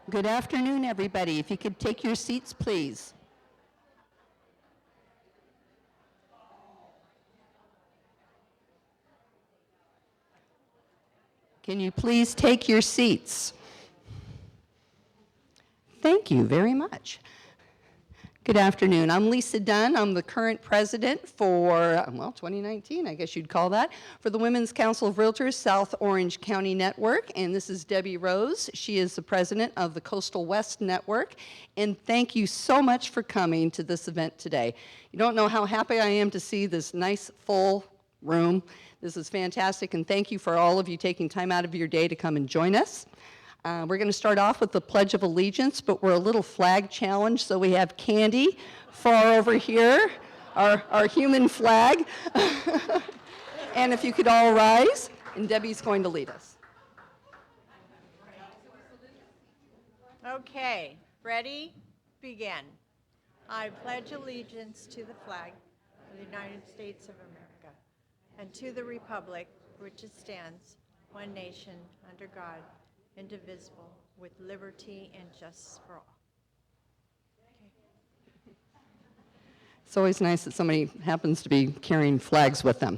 Good afternoon, everybody. If you could take your seats, please. Can you please take your seats? Thank you very much. Good afternoon. I'm Lisa Dunn. I'm the current president for, 2019, I guess you'd call that, for the Women's Council of Realtors South Orange County Network. And this is Debbie Rose. She is the president of the Coastal West Network. And thank you so much for coming to this event today. You don't know how happy I am to see this nice full room. This is fantastic. And thank you for all of you taking time out of your day to come and join us. We're going to start off with the Pledge of Allegiance, but we're a little flag challenged, so we have Candy far over here, our human flag. And if you could all rise, and Debbie's going to lead us. Okay, ready? Begin. I pledge allegiance to the flag of the United States of America and to the republic for which it stands, one nation, under God, indivisible, with liberty and justice for all. Okay. It's always nice that somebody happens to be carrying flags with them.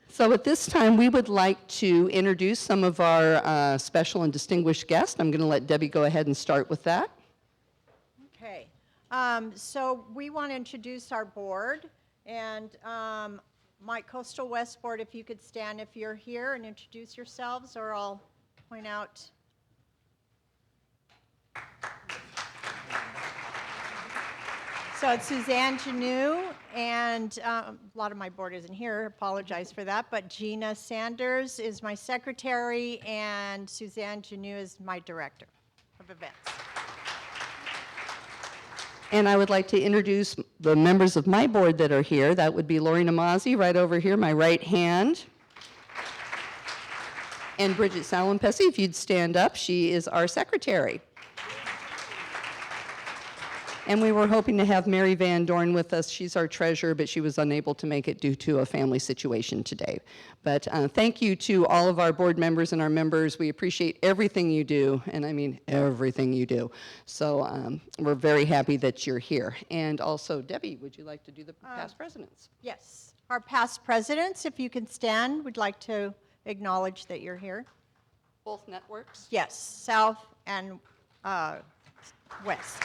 So at this time, we would like to introduce some of our special and distinguished guests. I'm going to let Debbie go ahead and start with that. Okay, so we want to introduce our board, and my Coastal West Board, if you could stand if you're here and introduce yourselves, or I'll point out. So it's Suzanne Janeau, and a lot of my board isn't here, apologize for that, but Gina Sanders is my secretary, and Suzanne Janeau is my director of events. And I would like to introduce the members of my board that are here. That would be Lori Namazi, right over here, my right hand. And Bridget Salampessy, if you'd stand up, she is our secretary. And we were hoping to have Mary Van Dorn with us. She's our treasurer, but she was unable to make it due to a family situation today. But thank you to all of our board members and our members. We appreciate everything you do, and I mean everything you do. So we're very happy that you're here. And also, Debbie, would you like to do the past presidents? Yes, our past presidents, if you can stand, we'd like to acknowledge that you're here. Both networks? Yes, South and West.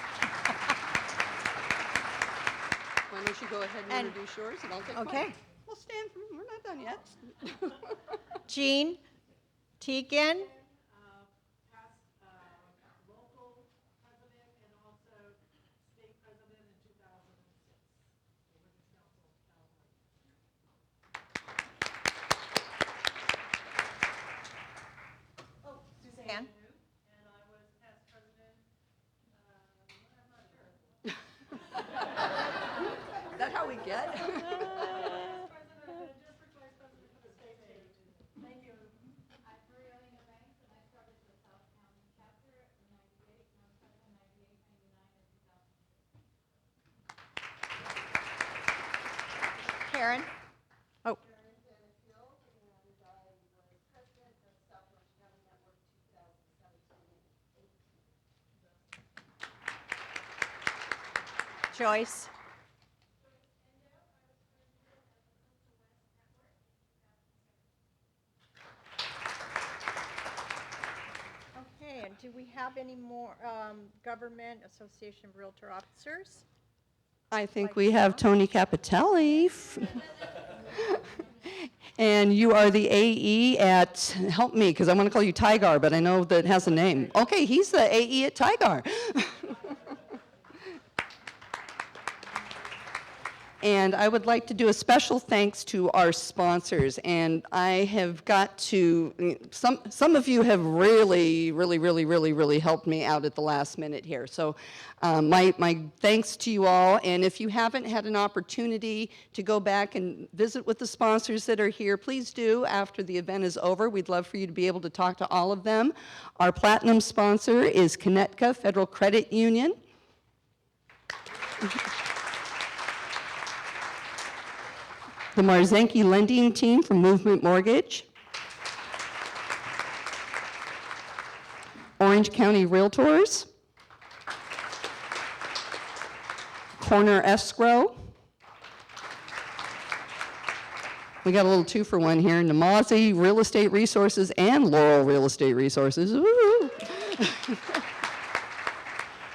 Why don't you go ahead and introduce yours, and I'll take mine. Okay. We'll stand for, we're not done yet. Jean Teagan. Past local president and also state president in 2006. Oh, Suzanne. And I was past president, I'm not sure. Is that how we get? Vice president and district vice president for the state. Thank you. I'm Marielena Banks, and I started the South County chapter in 98, and I was president 98, 99, and 2000. Karen. Oh. Karen Field, and I was president of South Orange County Network 2017 and 18. Joyce. Okay, and do we have any more Government Association of Realtor Officers? I think we have Tony Capitelli. And you are the AE at, help me, because I want to call you Tigar, but I know that has a name. Okay, he's the AE at Tigar. And I would like to do a special thanks to our sponsors. And I have got to, some of you have really helped me out at the last minute here. So my thanks to you all. And if you haven't had an opportunity to go back and visit with the sponsors that are here, please do after the event is over. We'd love for you to be able to talk to all of them. Our platinum sponsor is Connecticut Federal Credit Union. The Marzenki lending team from Movement Mortgage. Orange County Realtors, Corner Escrow. We got a little 2-for-1 here, Namazi Real Estate Resources and Laurel Real Estate Resources. Woo!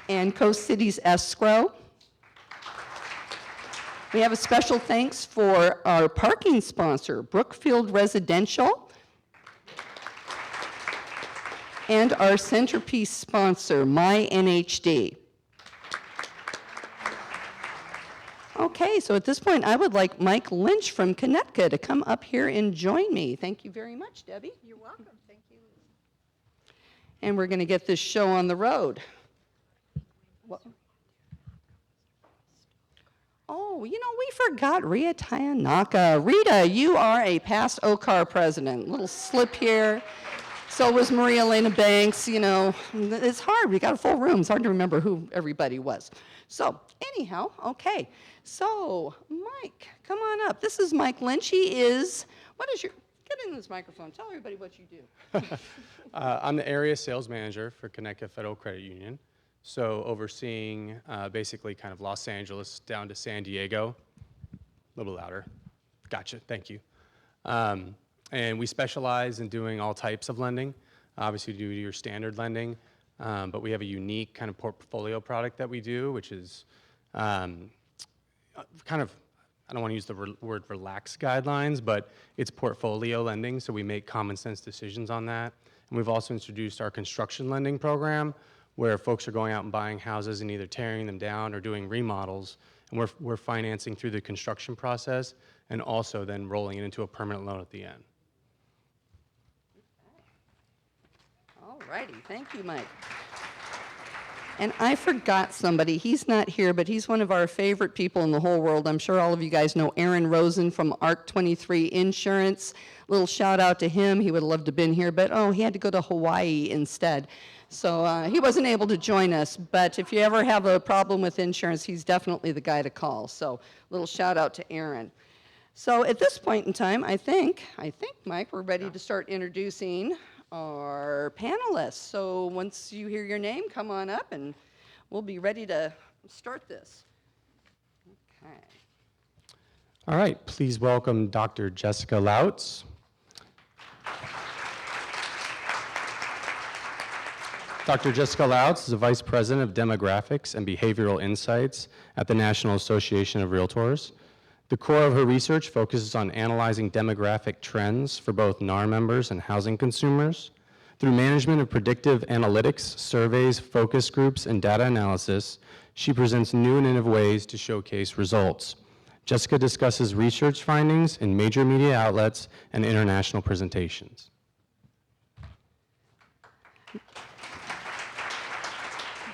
And Coast Cities Escrow. We have a special thanks for our parking sponsor, Brookfield Residential, and our centerpiece sponsor, MyNHD. Okay, so at this point, I would like Mike Lynch from Connecticut to come up here and join me. Thank you very much, Debbie. You're welcome. Thank you. And we're going to get this show on the road. What? Oh, you know, we forgot Rita Tayanaka. Rita, you are a past OCAR president. Little slip here. So was Maria Elena Banks. You know, it's hard. We got a full room. It's hard to remember who everybody was. So anyhow, okay. So Mike, come on up. This is Mike Lynch. He is, get in this microphone. Tell everybody what you do. I'm the area sales manager for Connecticut Federal Credit Union. So overseeing basically kind of Los Angeles down to San Diego. A little louder. Gotcha, thank you. And we specialize in doing all types of lending. Obviously, we do your standard lending, but we have a unique kind of portfolio product that we do, which is kind of, I don't want to use the word relaxed guidelines, but it's portfolio lending, so we make common sense decisions on that. And we've also introduced our construction lending program, where folks are going out and buying houses and either tearing them down or doing remodels, and we're financing through the construction process and also then rolling it into a permanent loan at the end. All righty, thank you, Mike. And I forgot somebody. He's not here, but he's one of our favorite people in the whole world. I'm sure all of you guys know Aaron Rosen from ARC 23 Insurance. Little shout out to him. He would have loved to have been here, but he had to go to Hawaii instead. So he wasn't able to join us, but if you ever have a problem with insurance, he's definitely the guy to call. So little shout out to Aaron. So at this point in time, I think, Mike, we're ready to start introducing our panelists. So once you hear your name, come on up and we'll be ready to start this. Okay. All right, please welcome Dr. Jessica Lautz. Dr. Jessica Lautz is a Vice President of Demographics and Behavioral Insights at the National Association of Realtors. The core of her research focuses on analyzing demographic trends for both NAR members and housing consumers. Through management of predictive analytics, surveys, focus groups, and data analysis, she presents new and innovative ways to showcase results. Jessica discusses research findings in major media outlets and international presentations.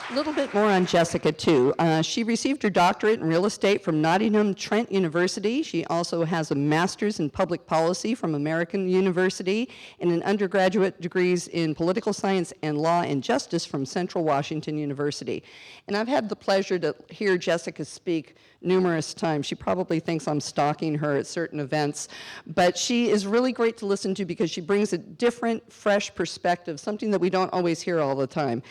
A little bit more on Jessica, too. She received her doctorate in real estate from Nottingham Trent University. She also has a master's in public policy from American University and an undergraduate degrees in political science and law and justice from Central Washington University. And I've had the pleasure to hear Jessica speak numerous times. She probably thinks I'm stalking her at certain events, but she is really great to listen to because she brings a different, fresh perspective, something that we don't always hear all the time.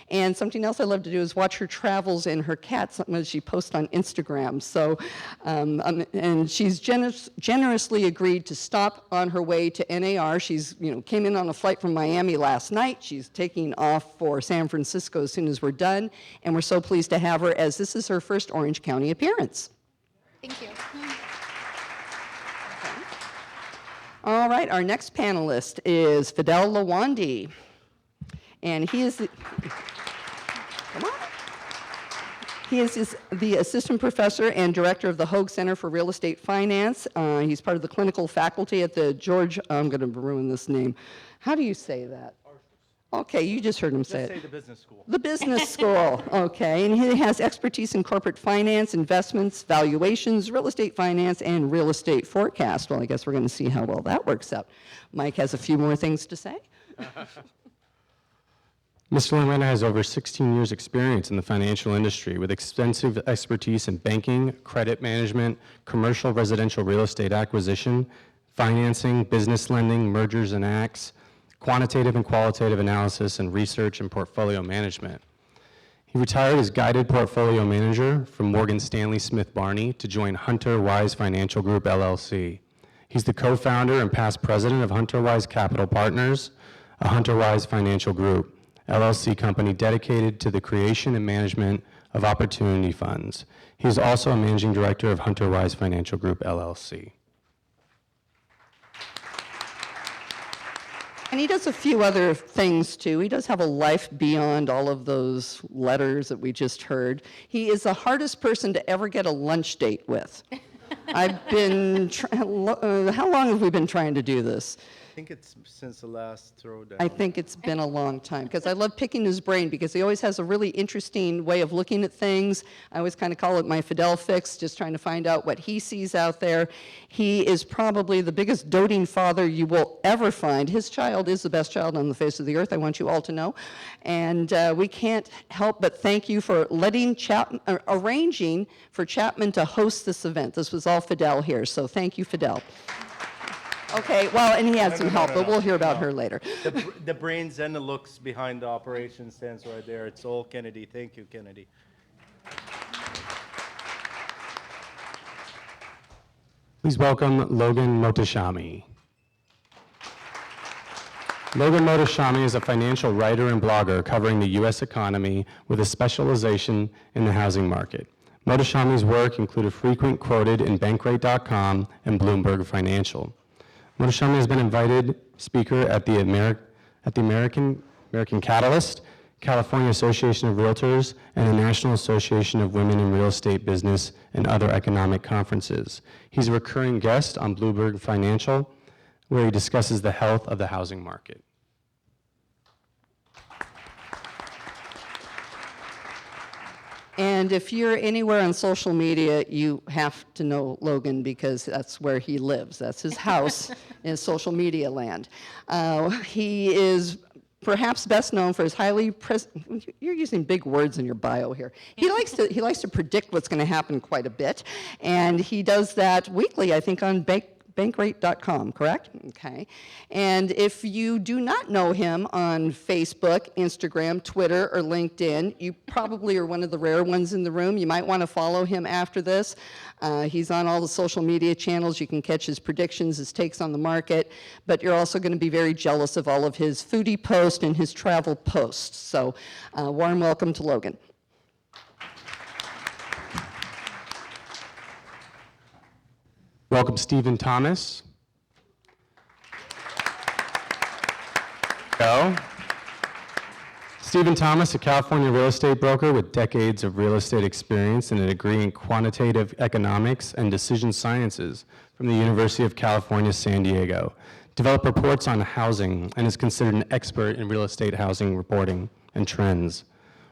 And something else I love to do is watch her travels and her cats, something that she posts on Instagram. So, and she's generously agreed to stop on her way to NAR. She's, came in on a flight from Miami last night. She's taking off for San Francisco as soon as we're done. And we're so pleased to have her as this is her first Orange County appearance. Thank you. Okay. All right, our next panelist is Fadel Lawandy. And he is the assistant professor and director of the Hoag Center for Real Estate Finance. He's part of the clinical faculty at the I'm going to ruin this name. How do you say that? Okay, you just heard him say it. Just say the business school. The business school, okay. And he has expertise in corporate finance, investments, valuations, real estate finance, and real estate forecast. Well, I guess we're going to see how well that works out. Mike has a few more things to say. Mr. Lawandy has over 16 years' experience in the financial industry with extensive expertise in banking, credit management, commercial residential real estate acquisition, financing, business lending, mergers and acts, quantitative and qualitative analysis, and research and portfolio management. He retired as guided portfolio manager from Morgan Stanley Smith Barney to join Hunter Wise Financial Group, LLC. He's the co-founder and past president of Hunter Wise Capital Partners, a Hunter Wise Financial Group, LLC company dedicated to the creation and management of opportunity funds. He is also a managing director of Hunter Wise Financial Group, LLC. And he does a few other things too. He does have a life beyond all of those letters that we just heard. He is the hardest person to ever get a lunch date with. I've been, how long have we been trying to do this? I think it's since the last Throwdown. I think it's been a long time, because I love picking his brain, because he always has a really interesting way of looking at things. I always kind of call it my Fadel fix, just trying to find out what he sees out there. He is probably the biggest doting father you will ever find. His child is the best child on the face of the earth, I want you all to know. And we can't help but thank you for letting arranging for Chapman to host this event. This was all Fadel here, so thank you, Fadel. Okay, well, and he had some help, but we'll hear about her later. The brains and the looks behind the operation stands right there. It's all Kennedy. Thank you, Kennedy. Please welcome Logan Mohtashami. Logan Mohtashami is a financial writer and blogger covering the U.S. economy with a specialization in the housing market. Mohtashami's work included frequent quoted in Bankrate.com and Bloomberg Financial. Mohtashami has been invited speaker at the American Catalyst, California Association of Realtors, and the National Association of Women in Real Estate Business and other economic conferences. He's a recurring guest on Bloomberg Financial, where he discusses the health of the housing market. And if you're anywhere on social media, you have to know Logan, because that's where he lives. That's his house in social media land. He is perhaps best known for his you're using big words in your bio here. He likes to predict what's going to happen quite a bit, and he does that weekly, I think, on Bankrate.com, correct? Okay. And if you do not know him on Facebook, Instagram, Twitter, or LinkedIn, you probably are one of the rare ones in the room. You might want to follow him after this. He's on all the social media channels. You can catch his predictions, his takes on the market, but you're also going to be very jealous of all of his foodie posts and his travel posts. So warm welcome to Logan. Welcome Stephen Thomas. Go. Stephen Thomas, a California real estate broker with decades of real estate experience and a degree in quantitative economics and decision sciences from the University of California, San Diego. Developed reports on housing and is considered an expert in real estate housing reporting and trends.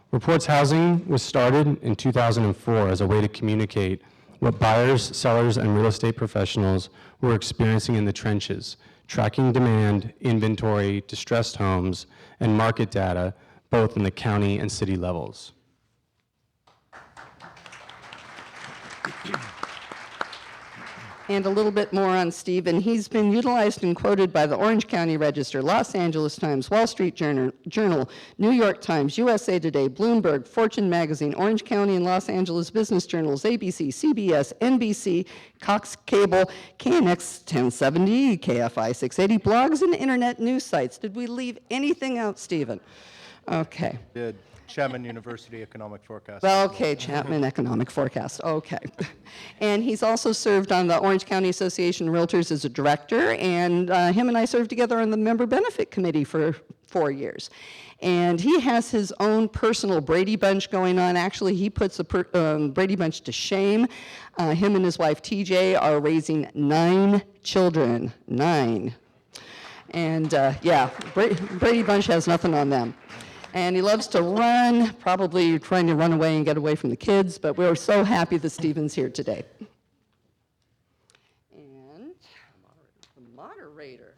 Reports Housing was started in 2004 as a way to communicate what buyers, sellers, and real estate professionals were experiencing in the trenches, tracking demand, inventory, distressed homes, and market data, both in the county and city levels. And a little bit more on Stephen. He's been utilized and quoted by the Orange County Register, Los Angeles Times, Wall Street Journal, New York Times, USA Today, Bloomberg, Fortune Magazine, Orange County and Los Angeles Business Journals, ABC, CBS, NBC, Cox Cable, KNX 1070, KFI 680, blogs and internet news sites. Did we leave anything out, Stephen? Okay. Did Chapman University Economic Forecast. Okay, Chapman Economic Forecast, okay. And he's also served on the Orange County Association of Realtors as a director, and him and I served together on the Member Benefit Committee for 4 years. And he has his own personal Brady Bunch going on. Actually, he puts the Brady Bunch to shame. Him and his wife, TJ, are raising 9 children, 9. And yeah, Brady Bunch has nothing on them. And he loves to run, probably trying to run away and get away from the kids, but we're so happy that Stephen's here today. And the moderator.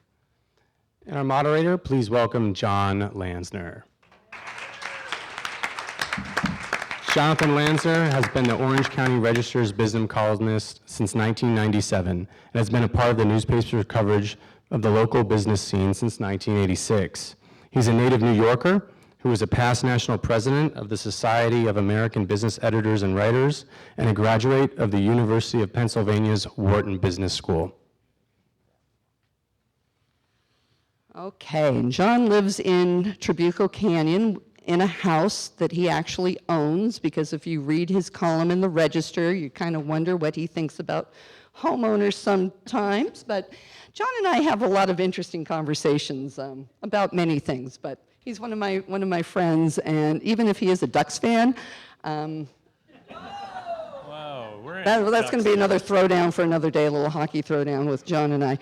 And our moderator, please welcome John Lansner. Jonathan Lansner has been the Orange County Register's business columnist since 1997 and has been a part of the newspaper's coverage of the local business scene since 1986. He's a native New Yorker who is a past national president of the Society of American Business Editors and Writers and a graduate of the University of Pennsylvania's Wharton Business School. Okay, and John lives in Trabuco Canyon in a house that he actually owns, because if you read his column in the Register, you kind of wonder what he thinks about homeowners sometimes. But John and I have a lot of interesting conversations about many things, but he's one of my friends, and even if he is a Ducks fan, that's going to be another throwdown for another day, a little hockey throwdown with John and I.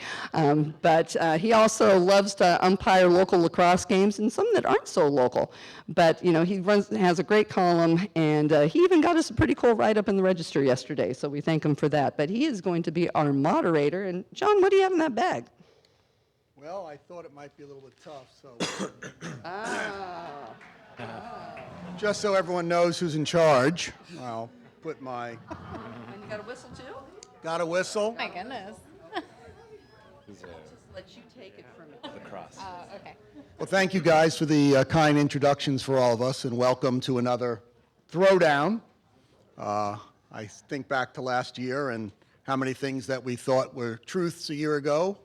But he also loves to umpire local lacrosse games, and some that aren't so local. But you know, he has a great column, and he even got us a pretty cool write-up in the Register yesterday, so we thank him for that. But he is going to be our moderator. And John, what do you have in that bag? Well, I thought it might be a little bit tough, so. Just so everyone knows who's in charge, I'll put my. And you got a whistle too? Got a whistle? My goodness. Just let you take it from me. Okay. Well, thank you guys for the kind introductions for all of us, and welcome to another Throwdown. I think back to last year and how many things that we thought were truths a year ago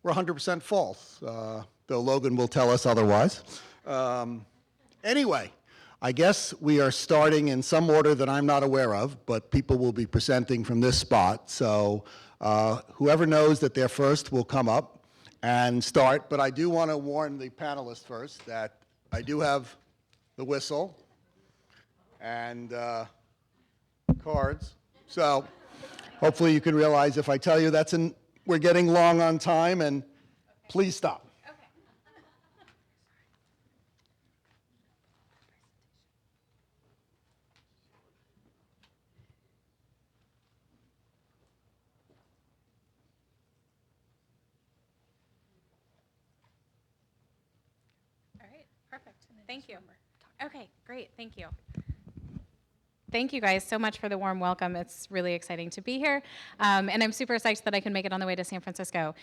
were 100% false, though Logan will tell us otherwise. Anyway, I guess we are starting in some order that I'm not aware of, but people will be presenting from this spot. So whoever knows that they're first will come up and start. But I do want to warn the panelists first that I do have the whistle and cards. So hopefully you can realize if I tell you we're getting long on time, and please stop. All right, perfect. Thank you. Okay, great, thank you. Thank you guys so much for the warm welcome. It's really exciting to be here. And I'm super excited that I can make it on the way to San Francisco.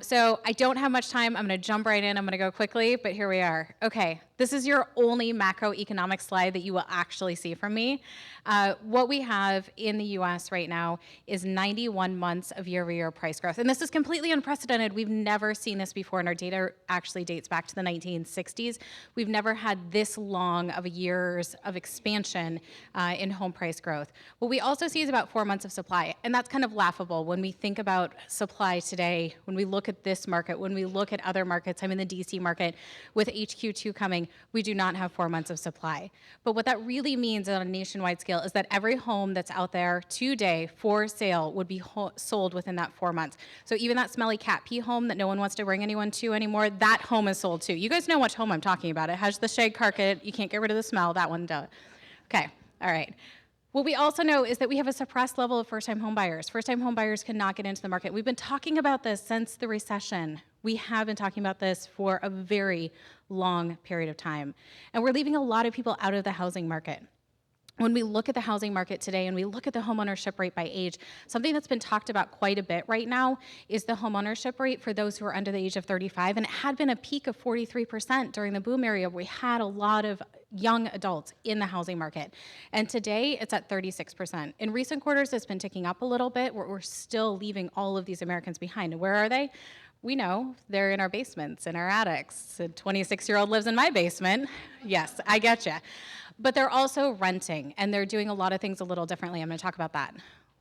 So I don't have much time. I'm going to jump right in. I'm going to go quickly, but here we are. Okay, this is your only macroeconomic slide that you will actually see from me. What we have in the US right now is 91 months of year-over-year price growth. And this is completely unprecedented. We've never seen this before, and our data actually dates back to the 1960s. We've never had this long of years of expansion in home price growth. What we also see is about 4 months of supply, and that's kind of laughable when we think about supply today, when we look at this market, when we look at other markets. I'm in the DC market with HQ2 coming. We do not have 4 months of supply. But what that really means on a nationwide scale is that every home that's out there today for sale would be sold within that 4 months. So even that smelly cat pee home that no one wants to bring anyone to anymore, that home is sold too. You guys know which home I'm talking about. It has the shag carpet. You can't get rid of the smell. That one does. Okay. All right. What we also know is that we have a suppressed level of first-time home buyers. First-time home buyers cannot get into the market. We've been talking about this since the recession. We have been talking about this for a very long period of time. And we're leaving a lot of people out of the housing market. When we look at the housing market today and we look at the homeownership rate by age, something that's been talked about quite a bit right now is the homeownership rate for those who are under the age of 35. And it had been a peak of 43% during the boom area. We had a lot of young adults in the housing market. And today it's at 36%. In recent quarters, it's been ticking up a little bit. We're still leaving all of these Americans behind. And where are they? We know they're in our basements, in our attics. A 26-year-old lives in my basement. Yes, I get you. But they're also renting, and they're doing a lot of things a little differently. I'm going to talk about that.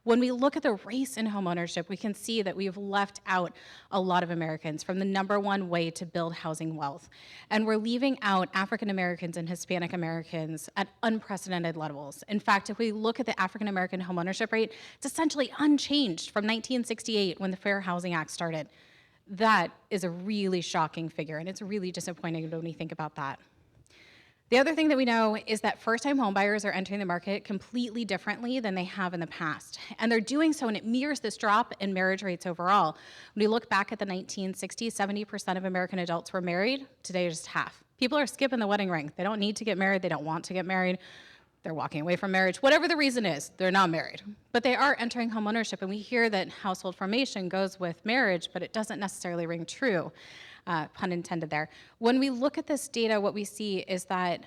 When we look at the race in homeownership, we can see that we've left out a lot of Americans from the #1 way to build housing wealth. And we're leaving out African Americans and Hispanic Americans at unprecedented levels. In fact, if we look at the African American homeownership rate, it's essentially unchanged from 1968 when the Fair Housing Act started. That is a really shocking figure, and it's really disappointing when we think about that. The other thing that we know is that first-time homebuyers are entering the market completely differently than they have in the past. And they're doing so, and it mirrors this drop in marriage rates overall. When we look back at the 1960s, 70% of American adults were married. Today, just half. People are skipping the wedding ring. They don't need to get married. They don't want to get married. they're walking away from marriage, whatever the reason is, they're not married. But they are entering homeownership, and we hear that household formation goes with marriage, but it doesn't necessarily ring true, pun intended there. When we look at this data, what we see is that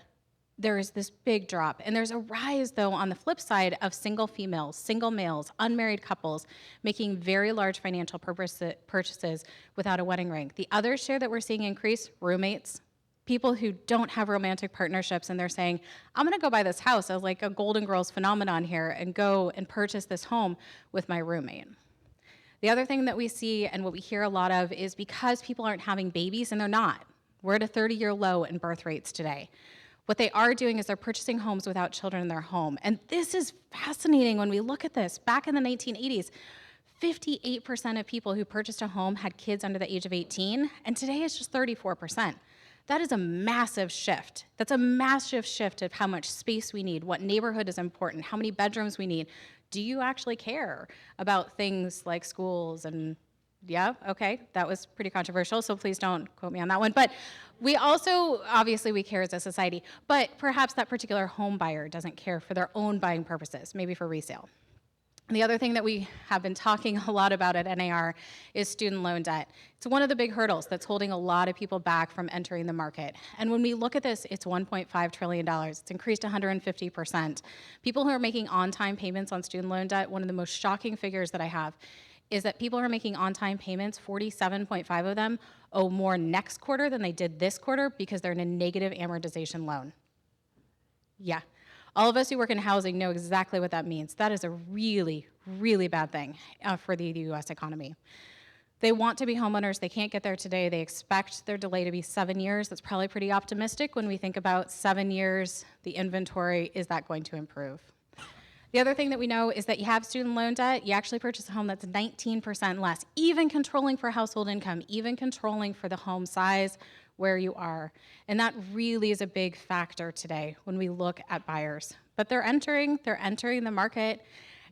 there is this big drop. And there's a rise, though, on the flip side of single females, single males, unmarried couples making very large financial purchases without a wedding ring. The other share that we're seeing increase, roommates, people who don't have romantic partnerships, and they're saying, I'm gonna go buy this house as like a Golden Girls phenomenon here and go and purchase this home with my roommate. The other thing that we see and what we hear a lot of is because people aren't having babies, and they're not. We're at a 30-year low in birth rates today. What they are doing is they're purchasing homes without children in their home. And this is fascinating when we look at this. Back in the 1980s, 58% of people who purchased a home had kids under the age of 18, and today it's just 34%. That is a massive shift. That's a massive shift of how much space we need, what neighborhood is important, how many bedrooms we need. Do you actually care about things like schools and yeah, okay, that was pretty controversial, so please don't quote me on that one. But we also, obviously we care as a society, but perhaps that particular home buyer doesn't care for their own buying purposes, maybe for resale. And the other thing that we have been talking a lot about at NAR is student loan debt. It's one of the big hurdles that's holding a lot of people back from entering the market. And when we look at this, it's $1.5 trillion. It's increased 150%. People who are making on-time payments on student loan debt, one of the most shocking figures that I have is that people who are making on-time payments, 47.5 of them owe more next quarter than they did this quarter because they're in a negative amortization loan. Yeah. All of us who work in housing know exactly what that means. That is a really, really bad thing for the U.S. economy. They want to be homeowners. They can't get there today. They expect their delay to be 7 years. That's probably pretty optimistic when we think about 7 years, the inventory, is that going to improve? The other thing that we know is that you have student loan debt, you actually purchase a home that's 19% less, even controlling for household income, even controlling for the home size, where you are. And that really is a big factor today when we look at buyers. But they're entering the market,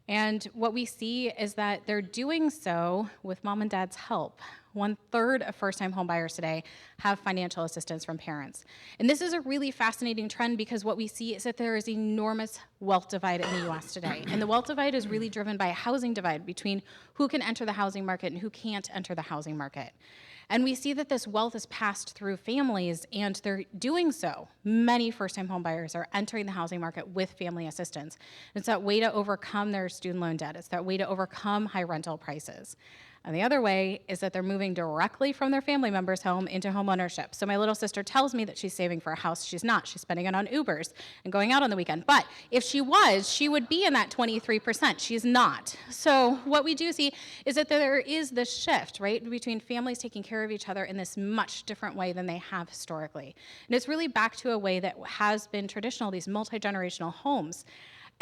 and what we see is that they're doing so with mom and dad's help. 1/3 of first-time home buyers today have financial assistance from parents. And this is a really fascinating trend because what we see is that there is enormous wealth divide in the US today. And the wealth divide is really driven by a housing divide between who can enter the housing market and who can't enter the housing market. And we see that this wealth is passed through families, and they're doing so. Many first-time home buyers are entering the housing market with family assistance. It's that way to overcome their student loan debt. It's that way to overcome high rental prices. And the other way is that they're moving directly from their family member's home into home ownership. So my little sister tells me that she's saving for a house. She's not. She's spending it on Ubers and going out on the weekend. But if she was, she would be in that 23%. She's not. So what we do see is that there is this shift, right, between families taking care of each other in this much different way than they have historically. And it's really back to a way that has been traditional, these multi-generational homes.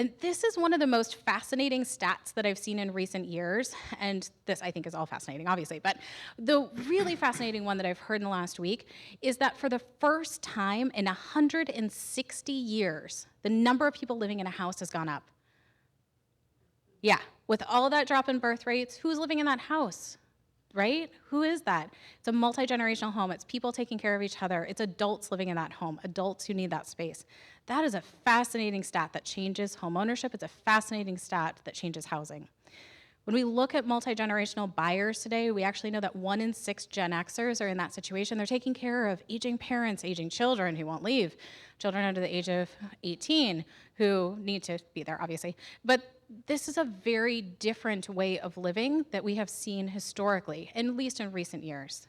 And this is one of the most fascinating stats that I've seen in recent years, and this I think is all fascinating, obviously, but the really fascinating one that I've heard in the last week is that for the first time in 160 years, the number of people living in a house has gone up. Yeah, with all that drop in birth rates, who's living in that house? Right? Who is that? It's a multi-generational home. It's people taking care of each other. It's adults living in that home, adults who need that space. That is a fascinating stat that changes home ownership. It's a fascinating stat that changes housing. When we look at multi-generational buyers today, we actually know that 1 in 6 Gen Xers are in that situation. They're taking care of aging parents, aging children who won't leave, children under the age of 18 who need to be there, obviously. But this is a very different way of living that we have seen historically, at least in recent years.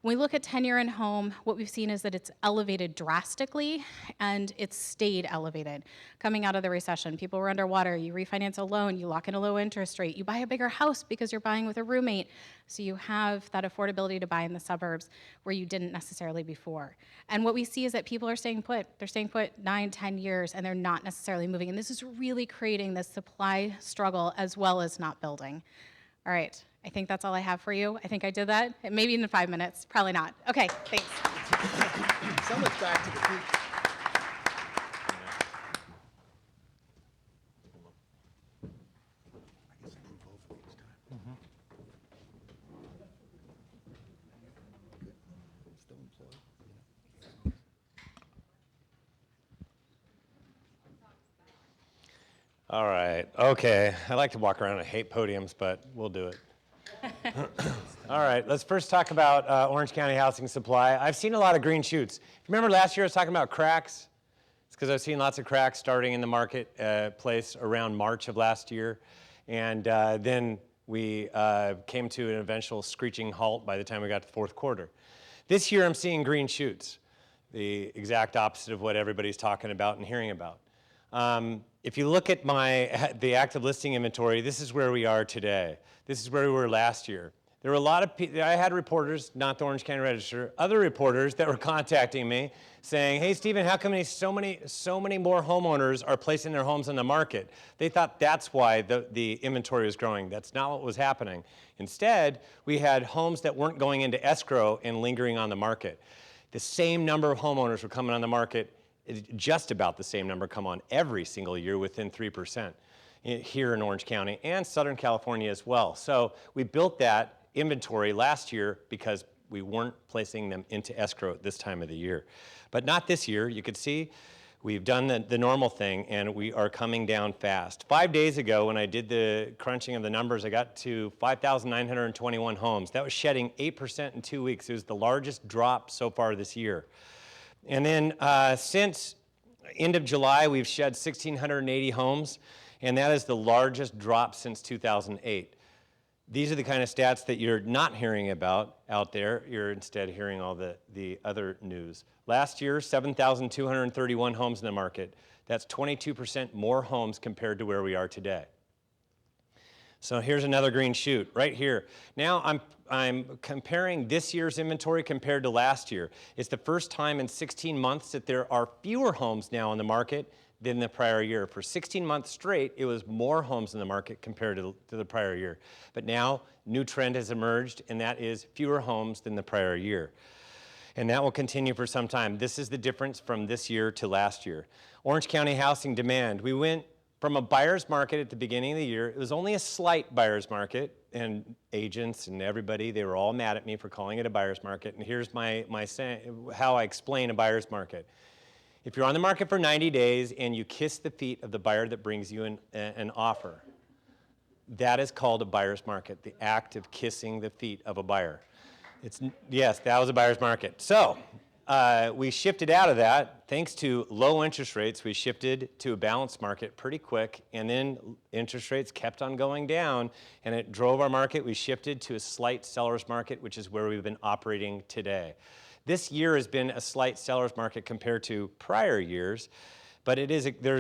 When we look at tenure in home, what we've seen is that it's elevated drastically, and it's stayed elevated. Coming out of the recession, people were underwater, you refinance a loan, you lock in a low interest rate, you buy a bigger house because you're buying with a roommate, so you have that affordability to buy in the suburbs where you didn't necessarily before. And what we see is that people are staying put. They're staying put 9, 10 years, and they're not necessarily moving. And this is really creating this supply struggle as well as not building. All right. I think that's all I have for you. I think I did that. Maybe in 5 minutes. Probably not. Okay, thanks. Someone's back to the future. All right, okay. I like to walk around. I hate podiums, but we'll do it. All right, let's first talk about Orange County housing supply. I've seen a lot of green shoots. Remember last year I was talking about cracks? It's because I've seen lots of cracks starting in the marketplace around March of last year. And then we came to an eventual screeching halt by the time we got to the fourth quarter. This year I'm seeing green shoots, the exact opposite of what everybody's talking about and hearing about. If you look at the active listing inventory, this is where we are today. This is where we were last year. There were a lot of people, I had reporters, not the Orange County Register, other reporters that were contacting me saying, hey, Stephen, how come so many more homeowners are placing their homes on the market? They thought that's why the inventory was growing. That's not what was happening. Instead, we had homes that weren't going into escrow and lingering on the market. The same number of homeowners were coming on the market, just about the same number come on every single year within 3% here in Orange County and Southern California as well. So we built that inventory last year because we weren't placing them into escrow at this time of the year. But not this year. You could see we've done the normal thing and we are coming down fast. 5 days ago when I did the crunching of the numbers, I got to 5,921 homes. That was shedding 8% in 2 weeks. It was the largest drop so far this year. And then since end of July, we've shed 1,680 homes, and that is the largest drop since 2008. These are the kind of stats that you're not hearing about out there. You're instead hearing all the other news. Last year, 7,231 homes in the market. That's 22% more homes compared to where we are today. So here's another green shoot right here. Now I'm comparing this year's inventory compared to last year. It's the first time in 16 months that there are fewer homes now on the market than the prior year. For 16 months straight, it was more homes in the market compared to the prior year. But now, new trend has emerged, and that is fewer homes than the prior year. And that will continue for some time. This is the difference from this year to last year. Orange County housing demand. We went from a buyer's market at the beginning of the year. It was only a slight buyer's market, and agents and everybody, they were all mad at me for calling it a buyer's market. And here's how I explain a buyer's market. If you're on the market for 90 days and you kiss the feet of the buyer that brings you an offer, that is called a buyer's market, the act of kissing the feet of a buyer. Yes, that was a buyer's market. So we shifted out of that. Thanks to low interest rates, we shifted to a balanced market pretty quick, and then interest rates kept on going down, and it drove our market. We shifted to a slight seller's market, which is where we've been operating today. This year has been a slight seller's market compared to prior years, but there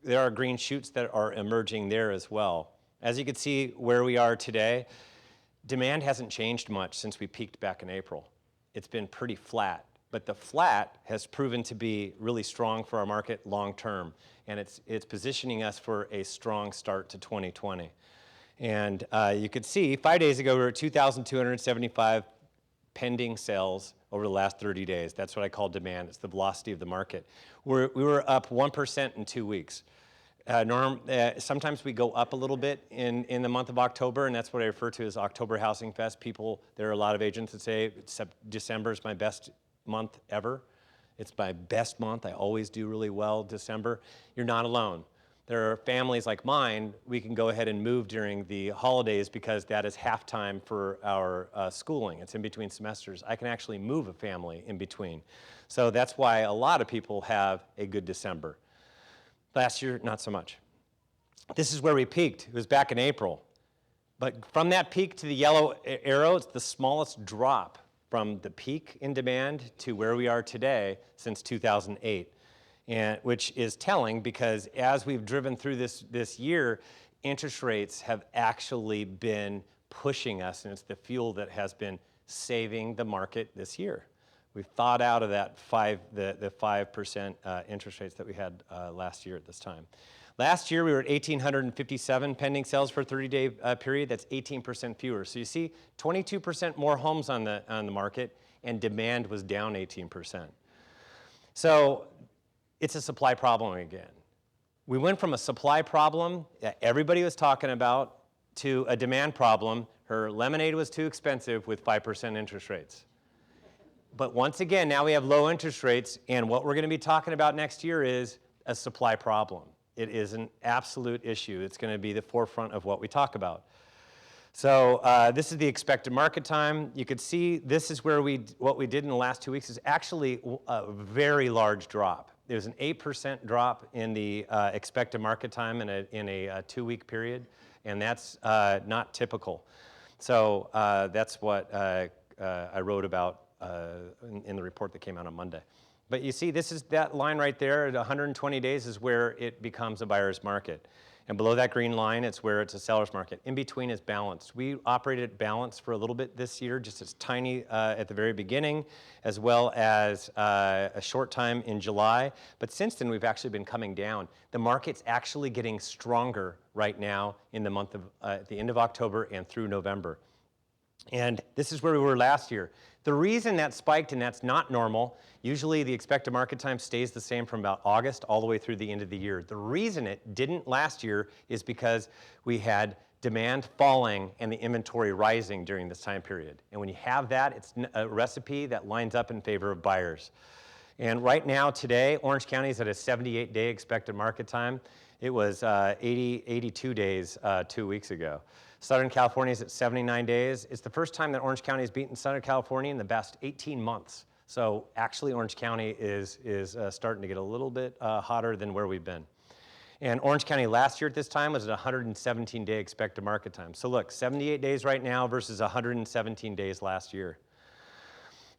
are green shoots that are emerging there as well. As you can see where we are today, demand hasn't changed much since we peaked back in April. It's been pretty flat, but the flat has proven to be really strong for our market long term, and it's positioning us for a strong start to 2020. And you could see 5 days ago we were at 2,275 pending sales over the last 30 days. That's what I call demand. It's the velocity of the market. We were up 1% in 2 weeks. Sometimes we go up a little bit in the month of October, and that's what I refer to as October Housing Fest. There are a lot of agents that say December is my best month ever. It's my best month. I always do really well December. You're not alone. There are families like mine, we can go ahead and move during the holidays because that is halftime for our schooling. It's in between semesters. I can actually move a family in between. So that's why a lot of people have a good December. Last year, not so much. This is where we peaked. It was back in April. But from that peak to the yellow arrow, it's the smallest drop from the peak in demand to where we are today since 2008. Which is telling because as we've driven through this year, interest rates have actually been pushing us, and it's the fuel that has been saving the market this year. We've thawed out of that the 5% interest rates that we had last year at this time. Last year, we were at 1,857 pending sales for a 30-day period. That's 18% fewer. So you see 22% more homes on the market, and demand was down 18%. So it's a supply problem again. We went from a supply problem that everybody was talking about to a demand problem. Her lemonade was too expensive with 5% interest rates. But once again, now we have low interest rates, and what we're going to be talking about next year is a supply problem. It is an absolute issue. It's going to be the forefront of what we talk about. So this is the expected market time. You could see this is where what we did in the last 2 weeks is actually a very large drop. There's an 8% drop in the expected market time in a 2-week period, and that's not typical. So that's what I wrote about in the report that came out on Monday. But you see, this is that line right there at 120 days is where it becomes a buyer's market. And below that green line, it's where it's a seller's market. In between is balanced. We operated balanced for a little bit this year, just as tiny at the very beginning, as well as a short time in July. But since then, we've actually been coming down. The market's actually getting stronger right now in the month of, at the end of October and through November. And this is where we were last year. The reason that spiked, and that's not normal, usually the expected market time stays the same from about August all the way through the end of the year. The reason it didn't last year is because we had demand falling and the inventory rising during this time period. And when you have that, it's a recipe that lines up in favor of buyers. And right now, today, Orange County is at a 78-day expected market time. It was 82 days 2 weeks ago. Southern California is at 79 days. It's the first time that Orange County has beaten Southern California in the past 18 months. So actually, Orange County is starting to get a little bit hotter than where we've been. And Orange County last year at this time was at 117-day expected market time. So look, 78 days right now versus 117 days last year.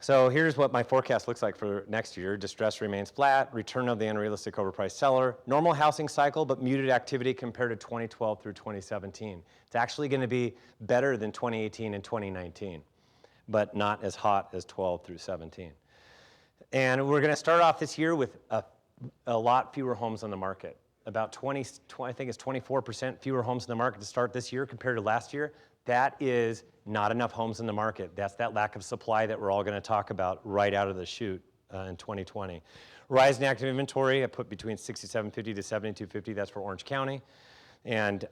So here's what my forecast looks like for next year. Distress remains flat, return of the unrealistic overpriced seller, normal housing cycle, but muted activity compared to 2012 through 2017. It's actually going to be better than 2018 and 2019, but not as hot as 12 through 17. And we're going to start off this year with a lot fewer homes on the market. About I think it's 24% fewer homes in the market to start this year compared to last year. That is not enough homes in the market. That's that lack of supply that we're all going to talk about right out of the chute in 2020. Rise in active inventory, I put between 6,750 to 7,250. That's for Orange County, and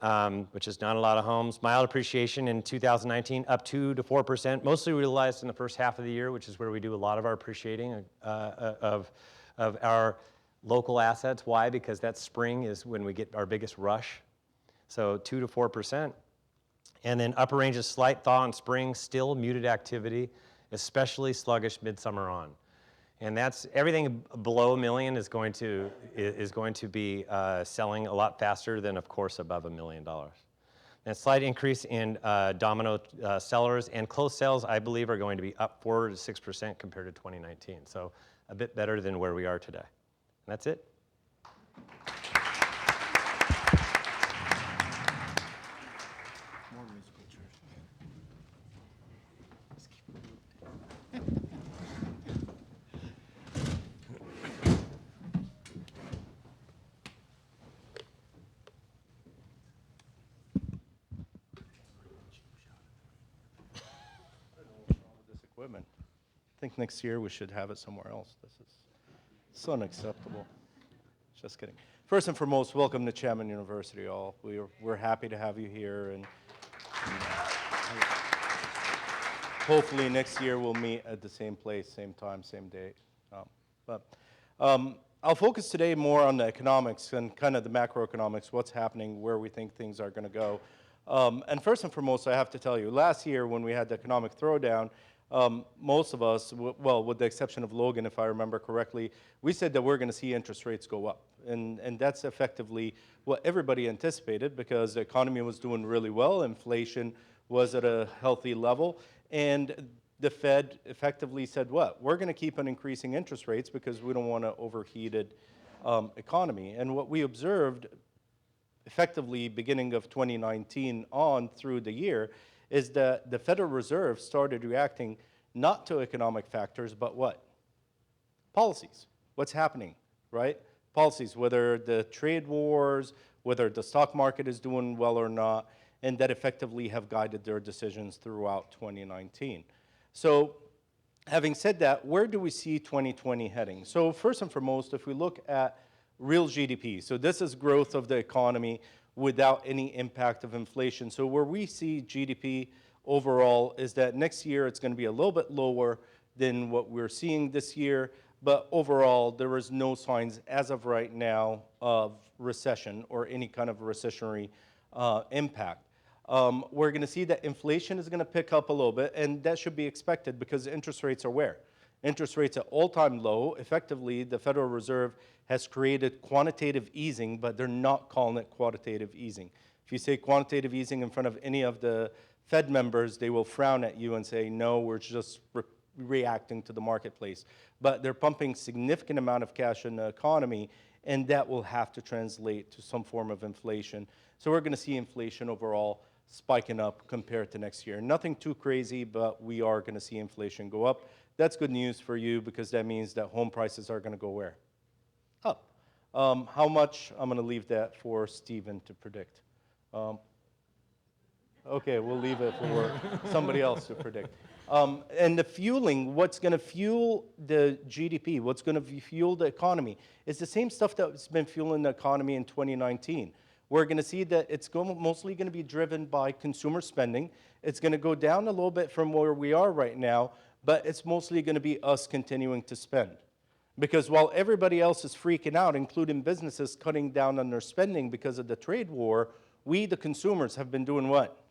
which is not a lot of homes. Mild appreciation in 2019, up 2 to 4%, mostly realized in the first half of the year, which is where we do a lot of our appreciating of our local assets. Why? Because that spring is when we get our biggest rush. So 2 to 4%. And then upper range is slight thaw in spring, still muted activity, especially sluggish midsummer on. And that's everything below $1 million is going to be selling a lot faster than, of course, above $1 million. And a slight increase in domino sellers, and closed sales, I believe, are going to be up 4 to 6% compared to 2019. So a bit better than where we are today. And that's it. Equipment. I think next year we should have it somewhere else. This is so unacceptable. Just kidding. First and foremost, welcome to Chapman University, all. We're happy to have you here, and hopefully next year we'll meet at the same place, same time, same date. I'll focus today more on the economics and kind of the macroeconomics, what's happening, where we think things are going to go. And first and foremost, I have to tell you, last year when we had the economic throwdown, most of us, well, with the exception of Logan, if I remember correctly, we said that we're going to see interest rates go up. And that's effectively what everybody anticipated, because the economy was doing really well, inflation was at a healthy level, and the Fed effectively said what? We're going to keep on increasing interest rates because we don't want an overheated economy. And what we observed effectively beginning of 2019 on through the year is that the Federal Reserve started reacting not to economic factors, but what? Policies. What's happening, right? Policies, whether the trade wars, whether the stock market is doing well or not, and that effectively have guided their decisions throughout 2019. So having said that, where do we see 2020 heading? So first and foremost, if we look at real GDP, so this is growth of the economy without any impact of inflation. So where we see GDP overall is that next year it's going to be a little bit lower than what we're seeing this year, but overall there is no signs as of right now of recession or any kind of recessionary impact. We're going to see that inflation is going to pick up a little bit, and that should be expected because interest rates are where? Interest rates at all-time low. Effectively, the Federal Reserve has created quantitative easing, but they're not calling it quantitative easing. If you say quantitative easing in front of any of the Fed members, they will frown at you and say, no, we're just reacting to the marketplace. But they're pumping significant amount of cash in the economy, and that will have to translate to some form of inflation. So we're going to see inflation overall spiking up compared to next year. Nothing too crazy, but we are going to see inflation go up. That's good news for you because that means that home prices are going to go where? Up. How much? I'm going to leave that for Stephen to predict. Okay, we'll leave it for somebody else to predict. And the fueling, what's going to fuel the GDP, what's going to fuel the economy, is the same stuff that's been fueling the economy in 2019. We're going to see that it's mostly going to be driven by consumer spending. It's going to go down a little bit from where we are right now, but it's mostly going to be us continuing to spend. Because while everybody else is freaking out, including businesses cutting down on their spending because of the trade war, we, the consumers, have been doing what?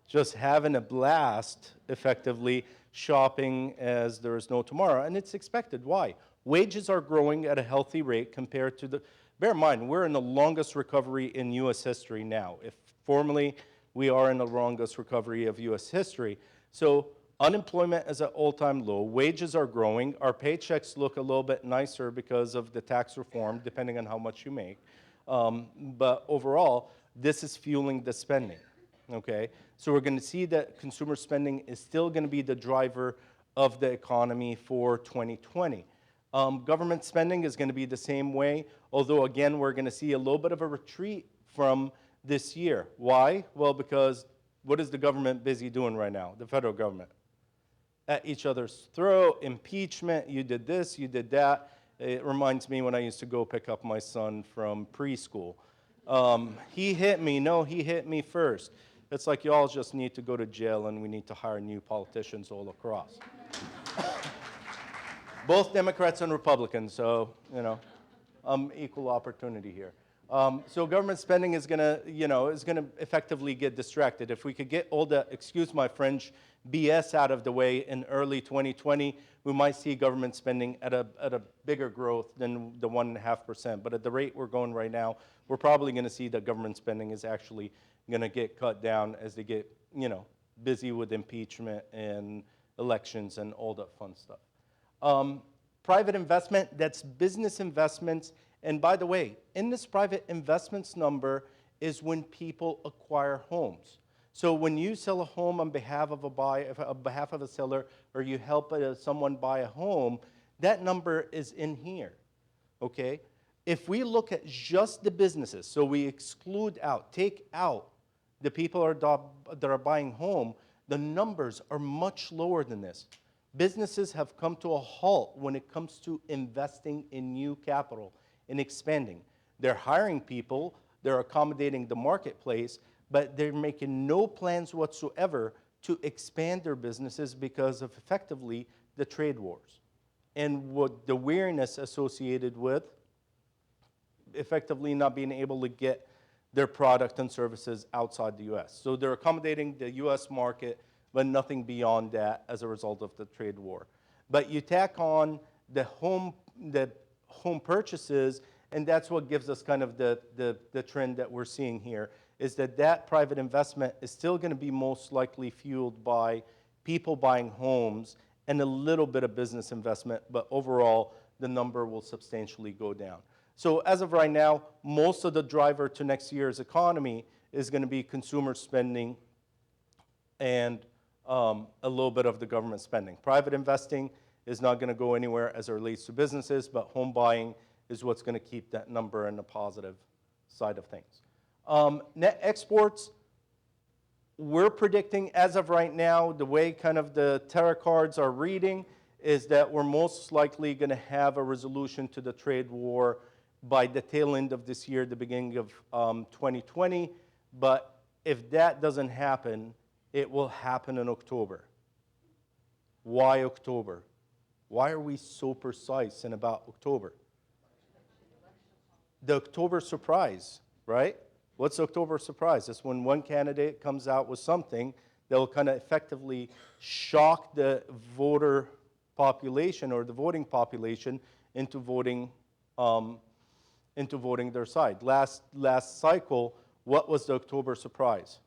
Just having a blast, effectively, shopping as there is no tomorrow. And it's expected. Why? Wages are growing at a healthy rate compared to the... Bear in mind, we're in the longest recovery in U.S. history now. If formerly, we are in the longest recovery of U.S. history. So unemployment is at all-time low. Wages are growing. Our paychecks look a little bit nicer because of the tax reform, depending on how much you make. But overall, this is fueling the spending. Okay, so we're going to see that consumer spending is still going to be the driver of the economy for 2020. Government spending is going to be the same way, although again, we're going to see a little bit of a retreat from this year. Why? Well, because what is the government busy doing right now, the federal government? At each other's throat, impeachment, you did this, you did that. It reminds me when I used to go pick up my son from preschool. He hit me, no, he hit me first. It's like you all just need to go to jail and we need to hire new politicians all across. Both Democrats and Republicans, so, you know, equal opportunity here. So government spending is gonna, is gonna effectively get distracted. If we could get all the, excuse my French, BS out of the way in early 2020, we might see government spending at a bigger growth than the 1.5%. But at the rate we're going right now, we're probably gonna see that government spending is actually gonna get cut down as they get, busy with impeachment and elections and all that fun stuff. Private investment, that's business investments. And by the way, in this private investments number is when people acquire homes. So when you sell a home on behalf of a seller, or you help someone buy a home, that number is in here, okay? If we look at just the businesses, so we exclude out, take out the people that are buying home, the numbers are much lower than this. Businesses have come to a halt when it comes to investing in new capital and expanding. They're hiring people, they're accommodating the marketplace, but they're making no plans whatsoever to expand their businesses because of effectively the trade wars and what the weariness associated with effectively not being able to get their product and services outside the U.S. So they're accommodating the U.S. market, but nothing beyond that as a result of the trade war. But you tack on the home purchases, and that's what gives us kind of the trend that we're seeing here, is that private investment is still going to be most likely fueled by people buying homes and a little bit of business investment, but overall, the number will substantially go down. So as of right now, most of the driver to next year's economy is going to be consumer spending and a little bit of the government spending. Private investing is not going to go anywhere as it relates to businesses, but home buying is what's going to keep that number in the positive side of things. Net exports, we're predicting as of right now, the way kind of the tarot cards are reading, is that we're most likely going to have a resolution to the trade war by the tail end of this year, the beginning of 2020. But if that doesn't happen, it will happen in October. Why October? Why are we so precise in about October? the October surprise, right? What's the October surprise? It's when one candidate comes out with something that will kind of effectively shock the voter population or the voting population into voting their side. Last cycle, what was the October surprise?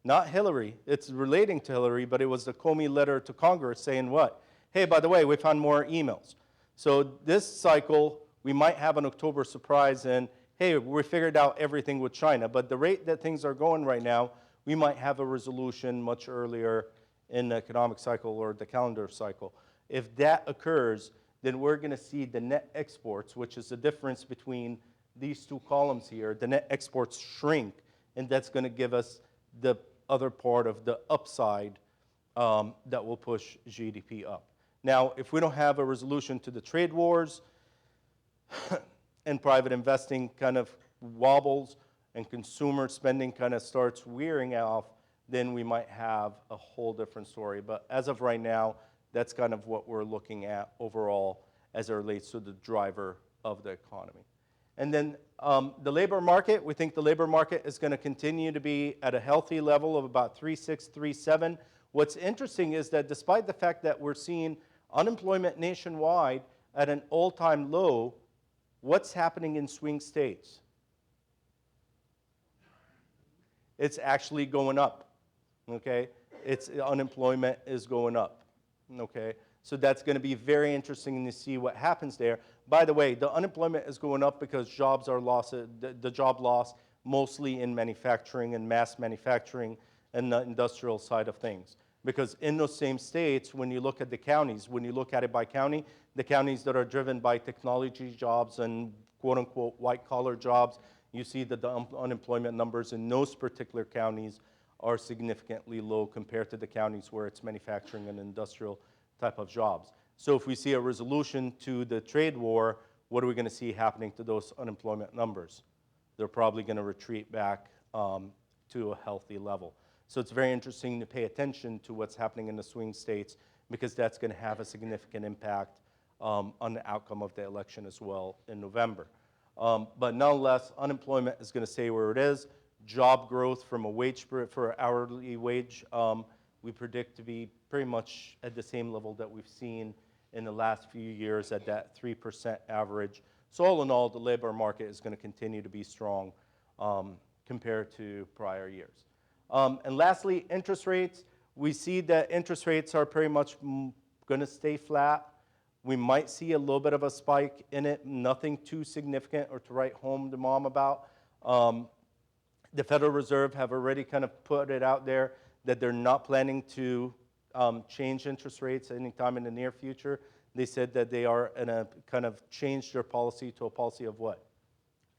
Not Hillary. It's relating to Hillary, but it was the Comey letter to Congress saying what? Hey, by the way, we found more emails. So this cycle, we might have an October surprise and, hey, we figured out everything with China. But the rate that things are going right now, we might have a resolution much earlier in the economic cycle or the calendar cycle. If that occurs, then we're going to see the net exports, which is the difference between these two columns here, the net exports shrink, and that's going to give us the other part of the upside that will push GDP up. Now, if we don't have a resolution to the trade wars and private investing kind of wobbles and consumer spending kind of starts wearing off, then we might have a whole different story. But as of right now, that's kind of what we're looking at overall as it relates to the driver of the economy. And then the labor market, we think the labor market is going to continue to be at a healthy level of about 3.6, 3.7. What's interesting is that despite the fact that we're seeing unemployment nationwide at an all-time low, what's happening in swing states? It's actually going up, okay? Unemployment is going up, okay? So that's going to be very interesting to see what happens there. By the way, the unemployment is going up because jobs are lost, the job loss mostly in manufacturing and mass manufacturing and the industrial side of things. Because in those same states, when you look at the counties, when you look at it by county, the counties that are driven by technology jobs and quote-unquote white-collar jobs, you see that the unemployment numbers in those particular counties are significantly low compared to the counties where it's manufacturing and industrial type of jobs. So if we see a resolution to the trade war, what are we going to see happening to those unemployment numbers? They're probably going to retreat back to a healthy level. So it's very interesting to pay attention to what's happening in the swing states because that's going to have a significant impact on the outcome of the election as well in November. But nonetheless, unemployment is going to stay where it is. Job growth from a wage for hourly wage, we predict to be pretty much at the same level that we've seen in the last few years at that 3% average. So all in all, the labor market is going to continue to be strong compared to prior years. And lastly, interest rates. We see that interest rates are pretty much going to stay flat. We might see a little bit of a spike in it, nothing too significant or to write home to mom about. The Federal Reserve have already kind of put it out there that they're not planning to change interest rates anytime in the near future. They said that they are in a kind of change their policy to a policy of what?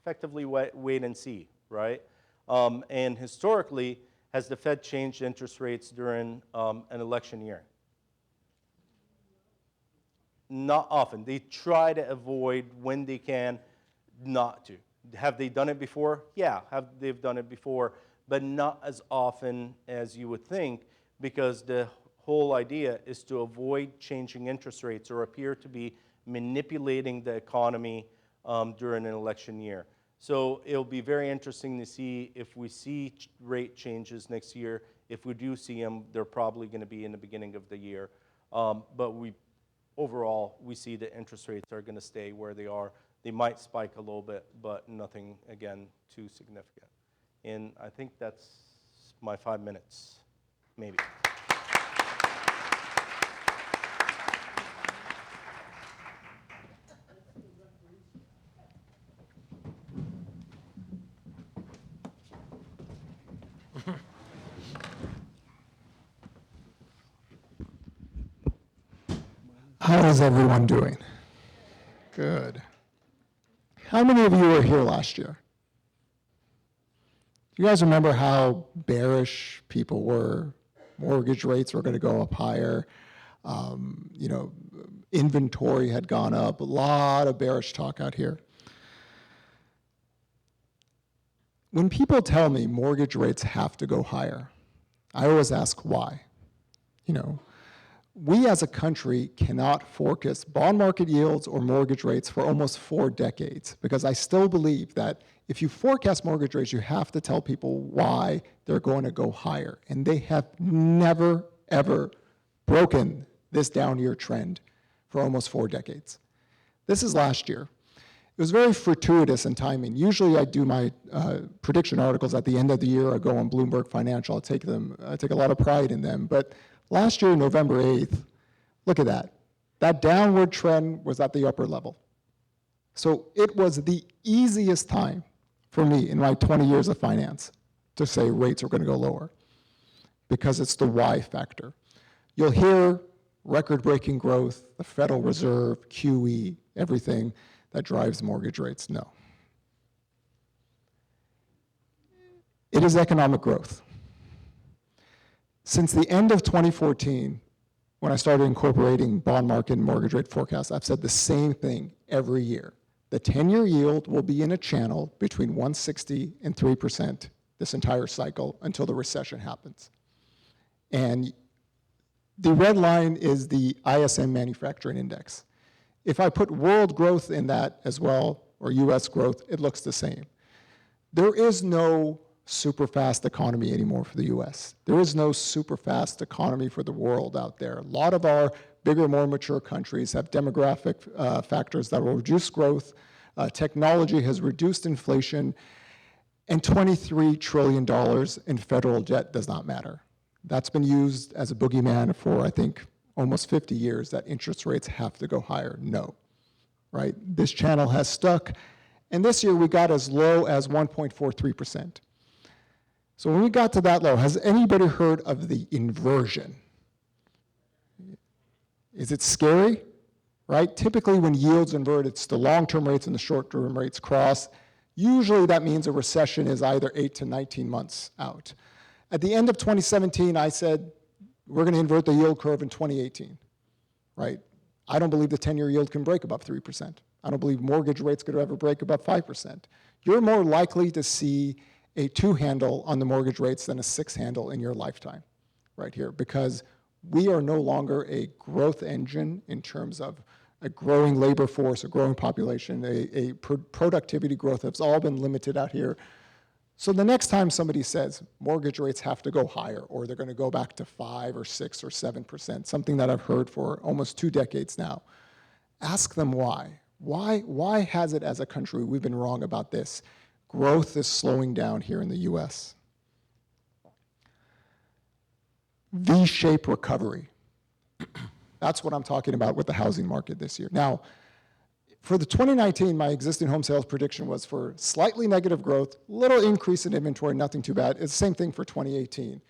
Effectively wait and see, right? And historically, has the Fed changed interest rates during an election year? Not often. They try to avoid when they can not to. Have they done it before? Yeah, they've done it before, but not as often as you would think because the whole idea is to avoid changing interest rates or appear to be manipulating the economy during an election year. So it'll be very interesting to see if we see rate changes next year. If we do see them, they're probably going to be in the beginning of the year. But overall, we see the interest rates are going to stay where they are. They might spike a little bit, but nothing, again, too significant. And I think that's my 5 minutes, maybe. How is everyone doing? Good. How many of you were here last year? Do you guys remember how bearish people were? Mortgage rates were going to go up higher. Inventory had gone up. A lot of bearish talk out here. When people tell me mortgage rates have to go higher, I always ask why. We as a country cannot forecast bond market yields or mortgage rates for almost 4 decades, because I still believe that if you forecast mortgage rates, you have to tell people why they're going to go higher. And they have never, ever broken this down year trend for almost 4 decades. This is last year. It was very fortuitous in timing. Usually I do my prediction articles at the end of the year. I go on Bloomberg Financial. I take a lot of pride in them. But last year, November 8th, look at that. That downward trend was at the upper level. So it was the easiest time for me in my 20 years of finance to say rates are going to go lower, because it's the Y factor. You'll hear record-breaking growth, the Federal Reserve, QE, everything that drives mortgage rates. No. It is economic growth. Since the end of 2014, when I started incorporating bond market and mortgage rate forecasts, I've said the same thing every year. The 10-year yield will be in a channel between 160 and 3% this entire cycle until the recession happens. And the red line is the ISM Manufacturing Index. If I put world growth in that as well, or US growth, it looks the same. There is no super fast economy anymore for the US. There is no super fast economy for the world out there. A lot of our bigger, more mature countries have demographic factors that will reduce growth. Technology has reduced inflation, and $23 trillion in federal debt does not matter. That's been used as a boogeyman for, I think, almost 50 years, that interest rates have to go higher. No, right? This channel has stuck, and this year we got as low as 1.43%. So when we got to that low, has anybody heard of the inversion? Is it scary? Right? Typically when yields invert, it's the long-term rates and the short-term rates cross. Usually that means a recession is either 8 to 19 months out. At the end of 2017, I said, we're going to invert the yield curve in 2018, right? I don't believe the 10-year yield can break above 3%. I don't believe mortgage rates could ever break above 5%. You're more likely to see a 2 handle on the mortgage rates than a 6 handle in your lifetime, right here, because we are no longer a growth engine in terms of a growing labor force, a growing population, productivity growth has all been limited out here. So the next time somebody says mortgage rates have to go higher, or they're going to go back to 5 or 6 or 7%, something that I've heard for almost 2 decades now, ask them why. Why has it as a country we've been wrong about this? Growth is slowing down here in the US. V-shaped recovery. That's what I'm talking about with the housing market this year. Now, for the 2019, my existing home sales prediction was for slightly negative growth, little increase in inventory, nothing too bad. It's the same thing for 2018.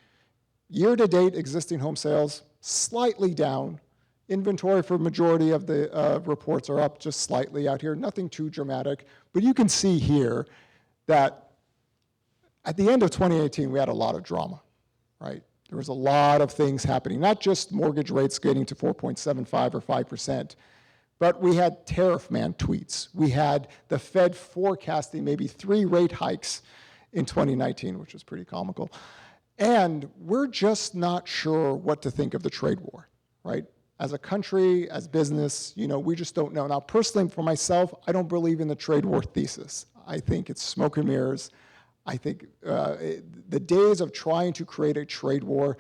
Year-to-date existing home sales, slightly down. Inventory for majority of the reports are up just slightly out here, nothing too dramatic. But you can see here that at the end of 2018, we had a lot of drama, right? There was a lot of things happening, not just mortgage rates getting to 4.75 or 5%, but we had tariff man tweets. We had the Fed forecasting maybe 3 rate hikes in 2019, which was pretty comical. And we're just not sure what to think of the trade war, right? As a country, as business, we just don't know. Now, personally, for myself, I don't believe in the trade war thesis. I think it's smoke and mirrors. I think the days of trying to create a trade war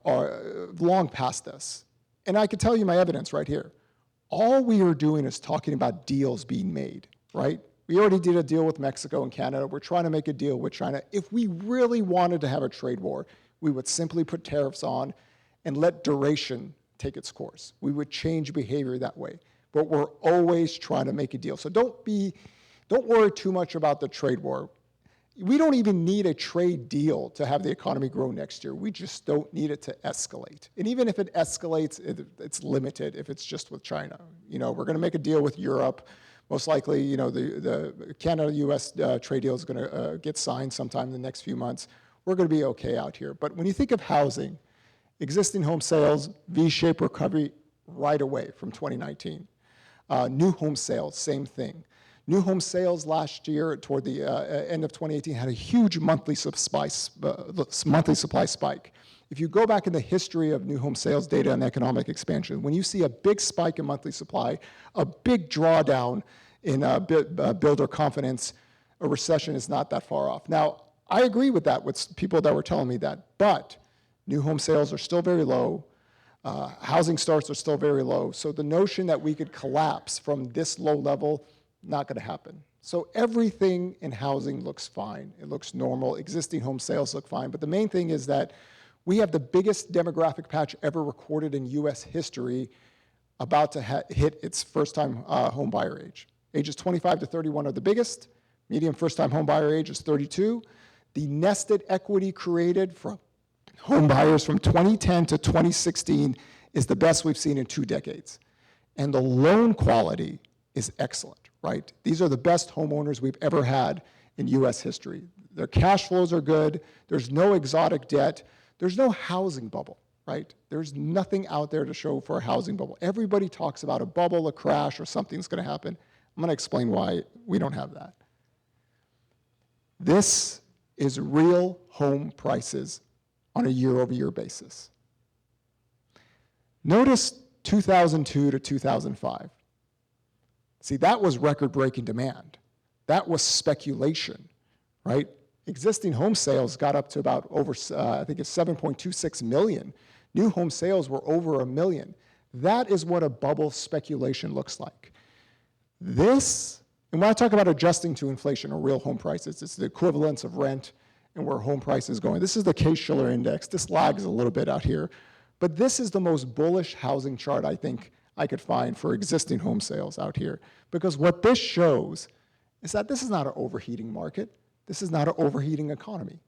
are long past us. And I can tell you my evidence right here. All we are doing is talking about deals being made, right? We already did a deal with Mexico and Canada. We're trying to make a deal with China. If we really wanted to have a trade war, we would simply put tariffs on and let duration take its course. We would change behavior that way. But we're always trying to make a deal. So don't worry too much about the trade war. We don't even need a trade deal to have the economy grow next year. We just don't need it to escalate. And even if it escalates, it's limited if it's just with China. We're going to make a deal with Europe. Most likely, the Canada-US trade deal is going to get signed sometime in the next few months. We're going to be okay out here. But when you think of housing, existing home sales, V-shaped recovery right away from 2019. New home sales, same thing. New home sales last year toward the end of 2018 had a huge monthly supply spike. If you go back in the history of new home sales data and economic expansion, when you see a big spike in monthly supply, a big drawdown in builder confidence, a recession is not that far off. Now, I agree with that, with people that were telling me that, but new home sales are still very low. Housing starts are still very low. So the notion that we could collapse from this low level, not going to happen. So everything in housing looks fine. It looks normal. Existing home sales look fine. But the main thing is that we have the biggest demographic patch ever recorded in US history about to hit its first-time home buyer age. Ages 25 to 31 are the biggest. Median first-time home buyer age is 32. The nested equity created from home buyers from 2010 to 2016 is the best we've seen in 2 decades. And the loan quality is excellent, right? These are the best homeowners we've ever had in US history. Their cash flows are good. There's no exotic debt. There's no housing bubble, right? There's nothing out there to show for a housing bubble. Everybody talks about a bubble, a crash, or something's going to happen. I'm going to explain why we don't have that. This is real home prices on a year-over-year basis. Notice 2002 to 2005. See, that was record-breaking demand. That was speculation, right? Existing home sales got up to about over, I think it's 7.26 million. New home sales were over 1 million. That is what a bubble speculation looks like. This, and when I talk about adjusting to inflation or real home prices, it's the equivalence of rent and where home price is going. This is the Case-Shiller index. This lags a little bit out here. But this is the most bullish housing chart I think I could find for existing home sales out here. Because what this shows is that this is not an overheating market. This is not an overheating economy,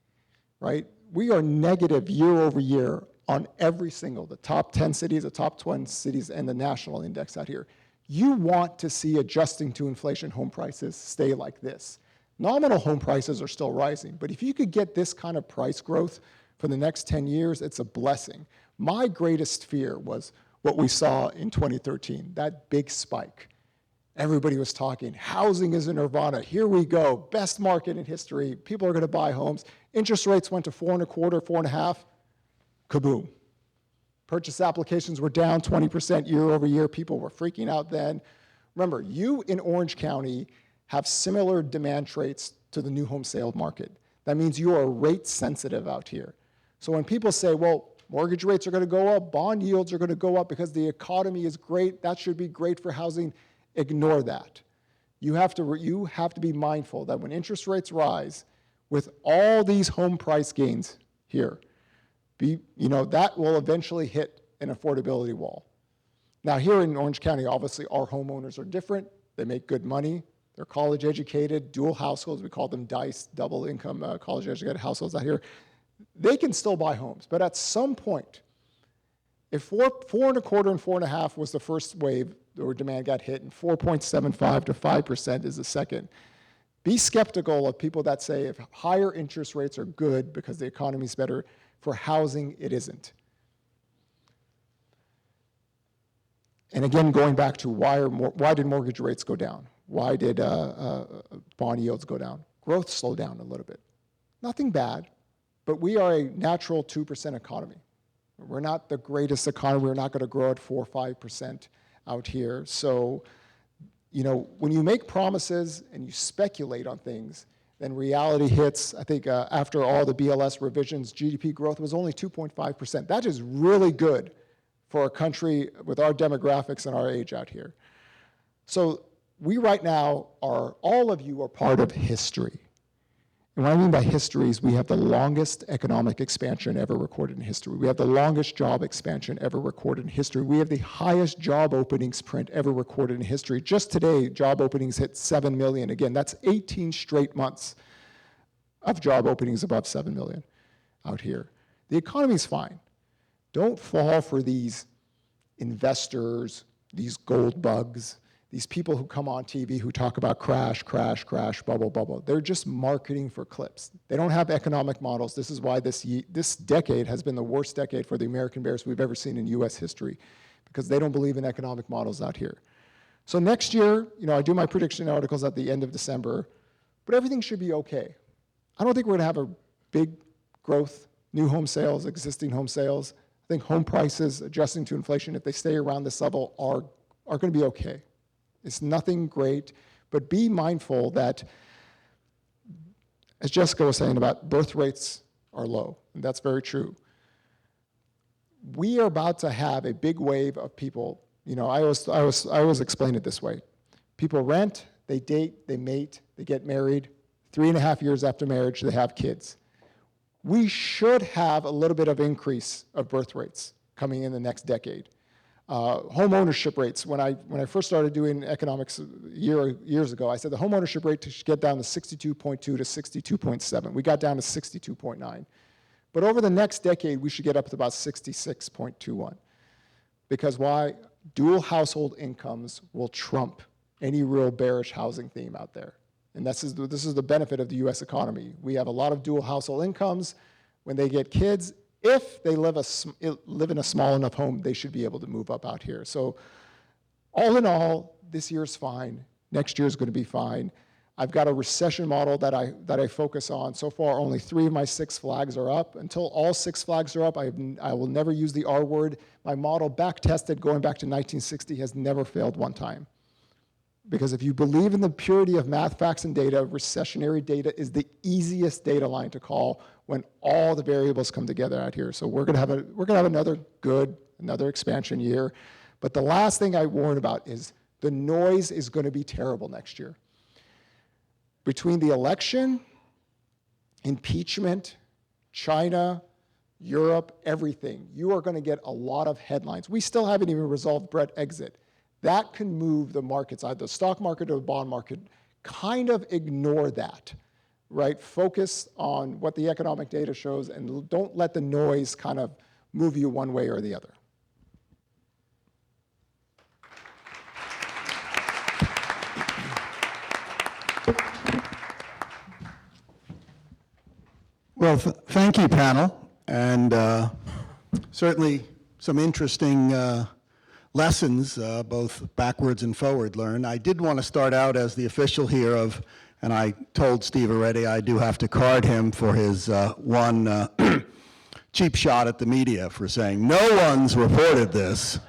right? We are negative year over year on every single, the top 10 cities, the top 20 cities, and the national index out here. You want to see adjusting to inflation home prices stay like this. Nominal home prices are still rising, but if you could get this kind of price growth for the next 10 years, it's a blessing. My greatest fear was what we saw in 2013, that big spike. Everybody was talking, housing is a nirvana, here we go, best market in history, people are gonna buy homes. Interest rates went to 4.25%, 4.5%, kaboom. Purchase applications were down 20% year over year, people were freaking out then. Remember, you in Orange County have similar demand traits to the new home sale market. That means you are rate sensitive out here. So when people say, well, mortgage rates are gonna go up, bond yields are gonna go up because the economy is great, that should be great for housing, ignore that. You have to be mindful that when interest rates rise, with all these home price gains here, that will eventually hit an affordability wall. Now here in Orange County, obviously our homeowners are different. They make good money. They're college educated, dual households. We call them DICE, double income college educated households out here. They can still buy homes, but at some point, if 4.25% and 4.5% was the first wave where demand got hit, and 4.75% to 5% is the second, be skeptical of people that say if higher interest rates are good because the economy is better. For housing, it isn't. And again, going back to why did mortgage rates go down? Why did bond yields go down? Growth slowed down a little bit. Nothing bad, but we are a natural 2% economy. We're not the greatest economy. We're not going to grow at 4 or 5% out here. So, when you make promises and you speculate on things, then reality hits. I think after all the BLS revisions, GDP growth was only 2.5%. That is really good for a country with our demographics and our age out here. So we right now all of you are part of history. And what I mean by history is we have the longest economic expansion ever recorded in history. We have the longest job expansion ever recorded in history. We have the highest job openings print ever recorded in history. Just today, job openings hit 7 million. Again, that's 18 straight months of job openings above 7 million out here. The economy's fine. Don't fall for these investors, these gold bugs, these people who come on TV who talk about crash, crash, crash, bubble, bubble. They're just marketing for clips. They don't have economic models. This is why this decade has been the worst decade for the American bears we've ever seen in US history, because they don't believe in economic models out here. So next year, I do my prediction articles at the end of December, but everything should be okay. I don't think we're gonna have a big growth new home sales, existing home sales. I think home prices adjusting to inflation, if they stay around this level, are going to be okay. It's nothing great, but be mindful that, as Jessica was saying about birth rates are low, and that's very true. We are about to have a big wave of people. You know, I always explain it this way. People rent, they date, they mate, they get married. 3.5 years after marriage, they have kids. We should have a little bit of increase of birth rates coming in the next decade. Home ownership rates, when I first started doing economics years ago, I said the home ownership rate should get down to 62.2 to 62.7. We got down to 62.9. But over the next decade, we should get up to about 66.21. Because why? Dual household incomes will trump any real bearish housing theme out there. And this is the benefit of the US economy. We have a lot of dual household incomes. When they get kids, if they live in a small enough home, they should be able to move up out here. So all in all, this year's fine. Next year's going to be fine. I've got a recession model that I focus on. So far, only 3 of my 6 flags are up. Until all 6 flags are up, I will never use the R word. My model, back-tested, going back to 1960, has never failed one time. Because if you believe in the purity of math, facts, and data, recessionary data is the easiest data line to call when all the variables come together out here. So we're gonna have another expansion year. But the last thing I warn about is the noise is gonna be terrible next year. Between the election, impeachment, China, Europe, everything, you are gonna get a lot of headlines. We still haven't even resolved Brett exit. That can move the markets, either the stock market or the bond market. Kind of ignore that, right? Focus on what the economic data shows and don't let the noise kind of move you one way or the other. Well, thank you, panel, and certainly some interesting lessons, both backwards and forward, learned. I did want to start out as the official here of, and I told Steve already, I do have to card him for his one cheap shot at the media for saying, no one's reported this.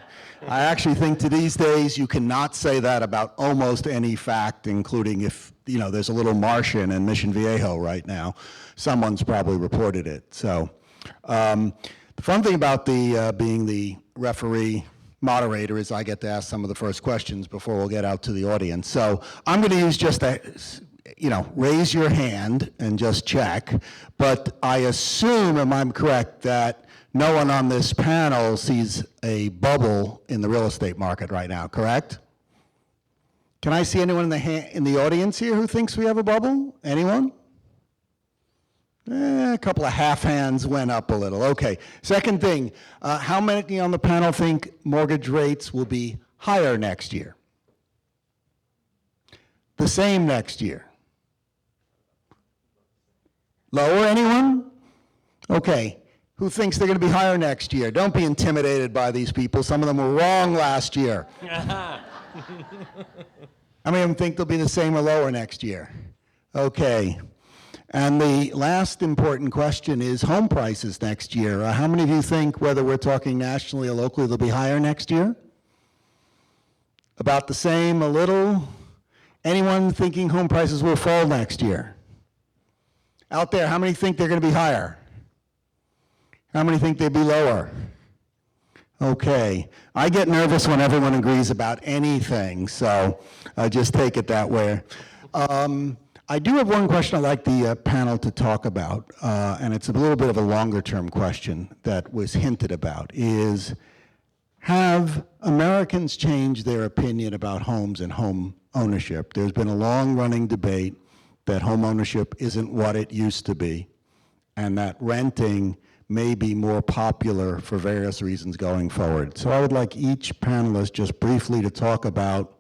I actually think to these days you cannot say that about almost any fact, including if, you know, there's a little Martian in Mission Viejo right now. Someone's probably reported it. So the fun thing about being the referee moderator is I get to ask some of the first questions before we'll get out to the audience. So I'm going to use just a, raise your hand and just check. But I assume, if I'm correct, that no one on this panel sees a bubble in the real estate market right now, correct? Can I see anyone in the audience here who thinks we have a bubble? Anyone? A couple of half hands went up a little. Okay. Second thing, how many on the panel think mortgage rates will be higher next year? The same next year? Lower, anyone? Okay. Who thinks they're going to be higher next year? Don't be intimidated by these people. Some of them were wrong last year. How many of them think they'll be the same or lower next year? Okay. And the last important question is home prices next year. How many of you think, whether we're talking nationally or locally, they'll be higher next year? About the same, a little? Anyone thinking home prices will fall next year? Out there, how many think they're going to be higher? How many think they'll be lower? Okay. I get nervous when everyone agrees about anything, so I just take it that way. I do have one question I'd like the panel to talk about, and it's a little bit of a longer-term question that was hinted about, is have Americans changed their opinion about homes and home ownership? There's been a long-running debate that home ownership isn't what it used to be, and that renting may be more popular for various reasons going forward. So I would like each panelist just briefly to talk about,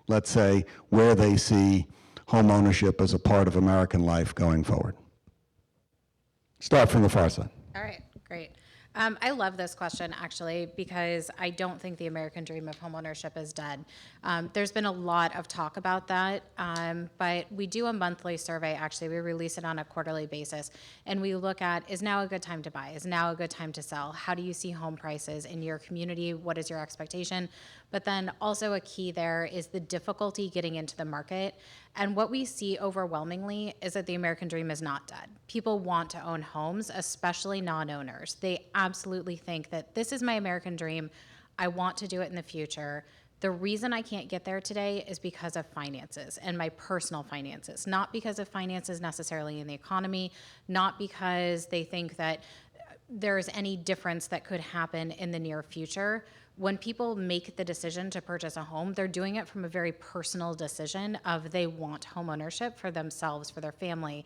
let's say, where they see home ownership as a part of American life going forward. Start from the far side. All right, great. I love this question, actually, because I don't think the American dream of homeownership is dead. There's been a lot of talk about that, but we do a monthly survey, actually. We release it on a quarterly basis, and we look at, is now a good time to buy? Is now a good time to sell? How do you see home prices in your community? What is your expectation? But then also a key there is the difficulty getting into the market. And what we see overwhelmingly is that the American dream is not dead. People want to own homes, especially non-owners. They absolutely think that this is my American dream. I want to do it in the future. The reason I can't get there today is because of finances and my personal finances, not because of finances necessarily in the economy, not because they think that there's any difference that could happen in the near future. When people make the decision to purchase a home, they're doing it from a very personal decision of they want home ownership for themselves, for their family.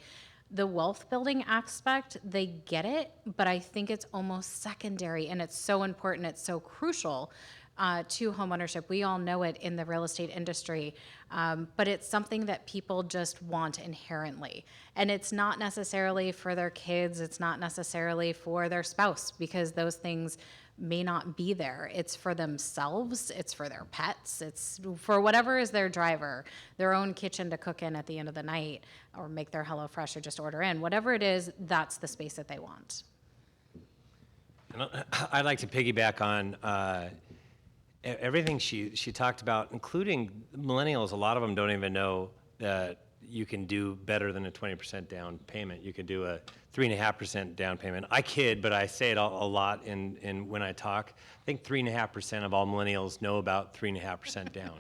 The wealth building aspect, they get it, but I think it's almost secondary, and it's so important, it's so crucial to home ownership. We all know it in the real estate industry, but it's something that people just want inherently. And it's not necessarily for their kids, it's not necessarily for their spouse, because those things may not be there. It's for themselves, it's for their pets, it's for whatever is their driver, their own kitchen to cook in at the end of the night, or make their HelloFresh or just order in. Whatever it is, that's the space that they want. I'd like to piggyback on everything she talked about, including millennials. A lot of them don't even know that you can do better than a 20% down payment. You could do a 3.5% down payment. I kid, but I say it a lot in when I talk. I think 3.5% of all millennials know about 3.5% down.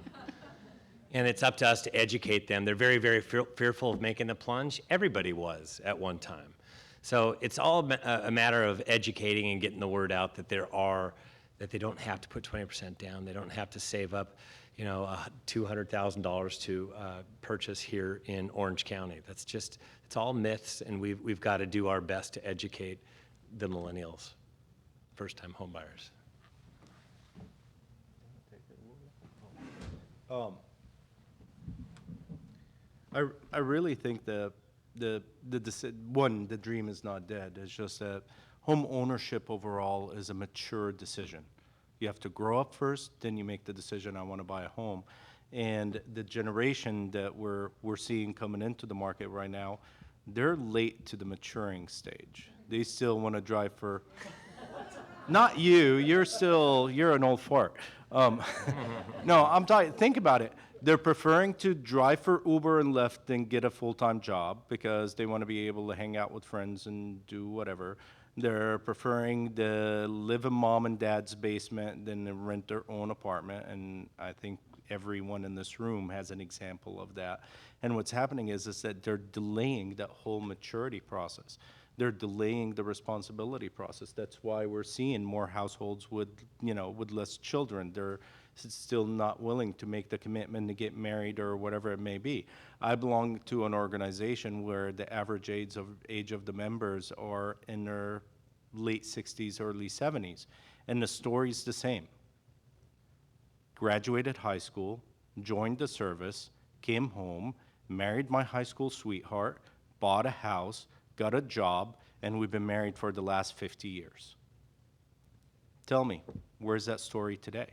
And it's up to us to educate them. They're very, very fearful of making the plunge. Everybody was at one time. So it's all a matter of educating and getting the word out that that they don't have to put 20% down. They don't have to save up, $200,000 to purchase here in Orange County. It's all myths, and we've got to do our best to educate the millennials, first-time home buyers. I really think the dream is not dead. It's just that home ownership overall is a mature decision. You have to grow up first, then you make the decision, I want to buy a home. And the generation that we're seeing coming into the market right now, they're late to the maturing stage. They still want to drive for, not you, you're an old fart. No, I'm talking, think about it. They're preferring to drive for Uber and Lyft than get a full-time job because they want to be able to hang out with friends and do whatever. They're preferring to live in mom and dad's basement than to rent their own apartment, and I think everyone in this room has an example of that. And what's happening is that they're delaying that whole maturity process. They're delaying the responsibility process. That's why we're seeing more households with less children. They're still not willing to make the commitment to get married or whatever it may be. I belong to an organization where the average age of the members are in their late 60s, early 70s, and the story's the same. Graduated high school, joined the service, came home, married my high school sweetheart, bought a house, got a job, and we've been married for the last 50 years. Tell me, where's that story today?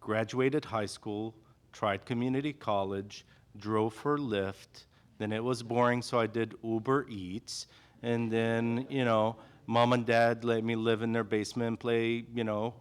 Graduated high school, tried community college, drove for Lyft, then it was boring, so I did Uber Eats, and then, mom and dad let me live in their basement and play,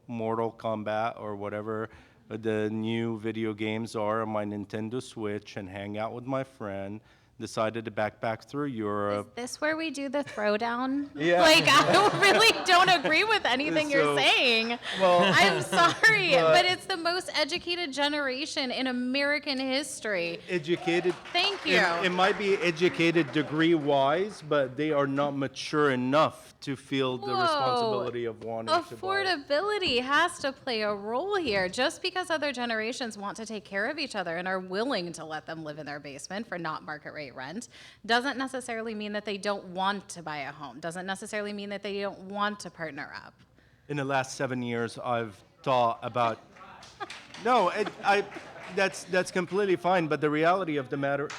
Mortal Kombat or whatever the new video games are on my Nintendo Switch and hang out with my friend. Decided to backpack through Europe. Is this where we do the throwdown? Yeah. I really don't agree with anything you're saying. Well, I'm sorry, but it's the most educated generation in American history. educated. Thank you. It might be educated degree-wise, but they are not mature enough to feel the responsibility of wanting to buy. Affordability has to play a role here. Just because other generations want to take care of each other and are willing to let them live in their basement for not market rate rent doesn't necessarily mean that they don't want to buy a home, doesn't necessarily mean that they don't want to partner up. In the last 7 years, I've thought about, no, that's completely fine, but the reality of the matter,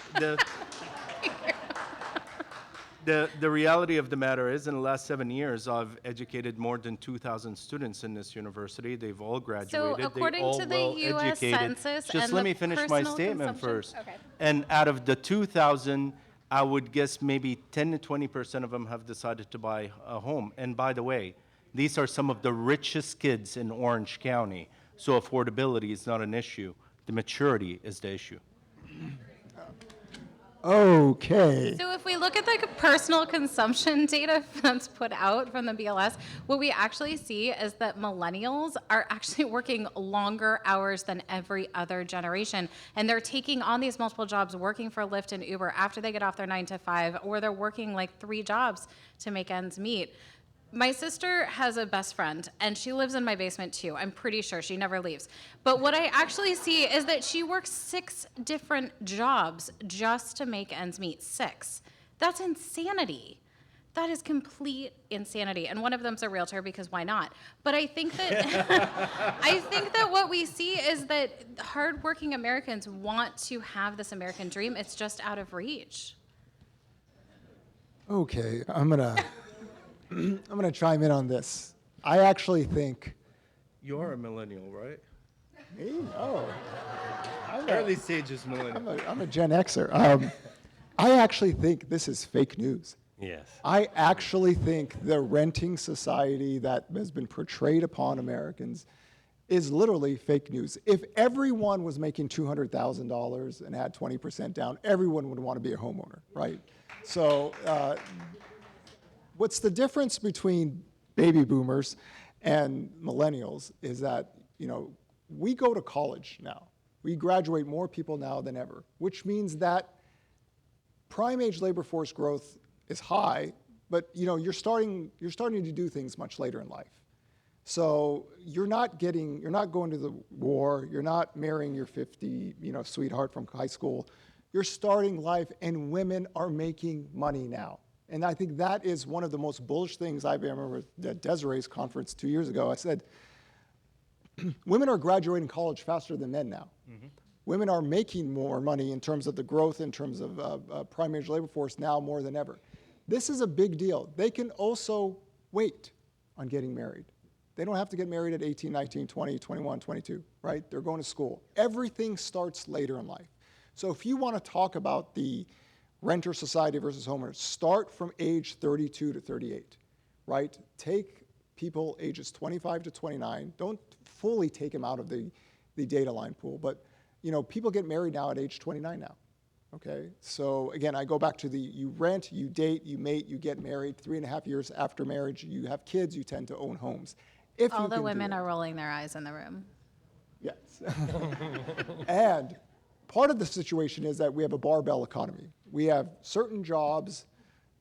the reality of the matter is, in the last 7 years, I've educated more than 2,000 students in this university. They've all graduated. according they all to the well US educated. Census Just and let the me finish my personal statement consumption- first. okay. And out of the 2,000, I would guess maybe 10 to 20% of them have decided to buy a home. And by the way, these are some of the richest kids in Orange County. So affordability is not an issue. The maturity is the issue. Okay. So if we look at the personal consumption data that's put out from the BLS, what we actually see is that millennials are actually working longer hours than every other generation. And they're taking on these multiple jobs, working for Lyft and Uber after they get off their 9 to 5, or they're working like 3 jobs to make ends meet. My sister has a best friend, and she lives in my basement too. I'm pretty sure she never leaves. But what I actually see is that she works 6 different jobs just to make ends meet. 6. That's insanity. That is complete insanity. And one of them's a realtor, because why not? But I think that I think that what we see is that hardworking Americans want to have this American dream. It's just out of reach. Okay, I'm gonna chime in on this. I actually think. You're a millennial, right? Me? No. Early stages millennial. I'm a Gen Xer. I actually think this is fake news. Yes. I actually think the renting society that has been portrayed upon Americans is literally fake news. If everyone was making $200,000 and had 20% down, everyone would want to be a homeowner, right? So what's the difference between baby boomers and millennials is that, we go to college now. We graduate more people now than ever, which means that prime age labor force growth is high, but you're starting to do things much later in life. So you're not going to the war, you're not marrying your 50, sweetheart from high school. You're starting life, and women are making money now. And I think that is one of the most bullish things I remember at Desiree's conference 2 years ago. I said, women are graduating college faster than men now. Mm-hmm. Women are making more money in terms of the growth, in terms of prime age labor force now more than ever. This is a big deal. They can also wait on getting married. They don't have to get married at 18, 19, 20, 21, 22, right? They're going to school. Everything starts later in life. So if you want to talk about the renter society versus homeowners, start from age 32 to 38, right? Take people ages 25 to 29. Don't fully take them out of the data line pool, but people get married now at age 29 now, okay? So again, I go back to you rent, you date, you mate, you get married. 3.5 years after marriage, you have kids, you tend to own homes. If All you the can do women it. are rolling their eyes in the room. Yes. And part of the situation is that we have a barbell economy. We have certain jobs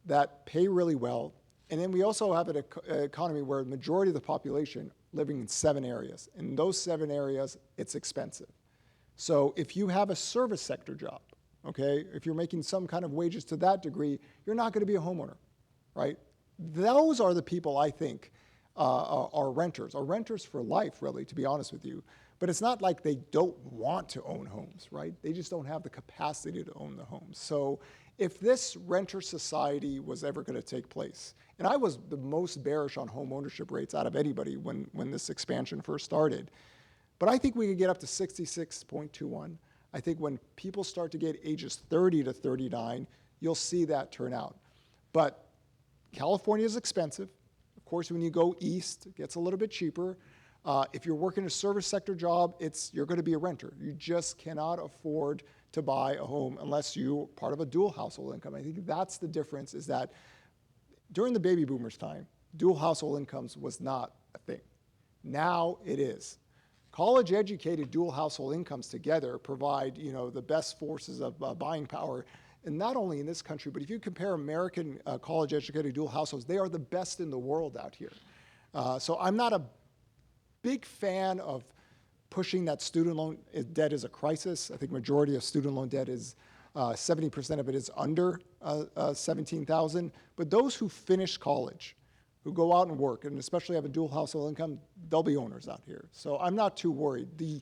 that pay really well, and then we also have an economy where the majority of the population living in 7 areas. In those 7 areas, it's expensive. So if you have a service sector job, okay, if you're making some kind of wages to that degree, you're not going to be a homeowner, right? Those are the people I think are renters for life, really, to be honest with you. But it's not like they don't want to own homes, right? They just don't have the capacity to own the homes. So if this renter society was ever going to take place, and I was the most bearish on home ownership rates out of anybody when this expansion first started, but I think we could get up to 66.21. I think when people start to get ages 30 to 39, you'll see that turn out. But California is expensive. Of course, when you go east, it gets a little bit cheaper. If you're working a service sector job, you're going to be a renter. You just cannot afford to buy a home unless you're part of a dual household income. I think that's the difference, is that during the baby boomers' time, dual household incomes was not a thing. Now it is. College-educated dual household incomes together provide, the best forces of buying power, and not only in this country, but if you compare American college-educated dual households, they are the best in the world out here. So I'm not a big fan of pushing that student loan debt is a crisis. I think majority of student loan debt is 70% of it is under $17,000. But those who finish college, who go out and work, and especially have a dual household income, they'll be owners out here. So I'm not too worried. The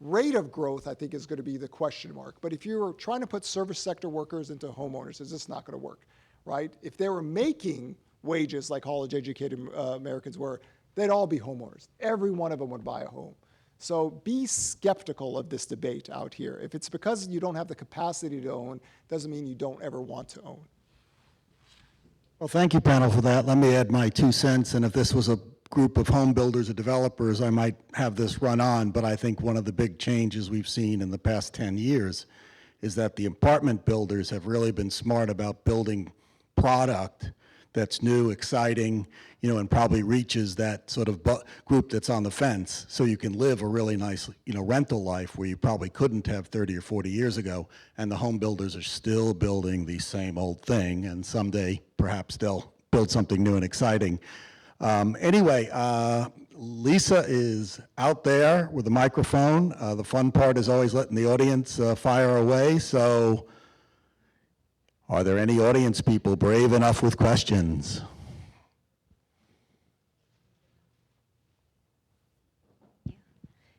rate of growth, I think, is going to be the question mark. But if you're trying to put service sector workers into homeowners, it's just not going to work. right? If they were making wages like college-educated Americans were, they'd all be homeowners. Every one of them would buy a home. So be skeptical of this debate out here. If it's because you don't have the capacity to own, doesn't mean you don't ever want to own. Well, thank you, panel, for that. Let me add my 2 cents, and if this was a group of home builders or developers, I might have this run on, but I think one of the big changes we've seen in the past 10 years is that the apartment builders have really been smart about building product that's new, exciting, you know, and probably reaches that sort of group that's on the fence, so you can live a really nice, you know, rental life where you probably couldn't have 30 or 40 years ago, and the home builders are still building the same old thing, and someday perhaps they'll build something new and exciting. Anyway, Lisa is out there with a microphone. The fun part is always letting the audience fire away, so are there any audience people brave enough with questions?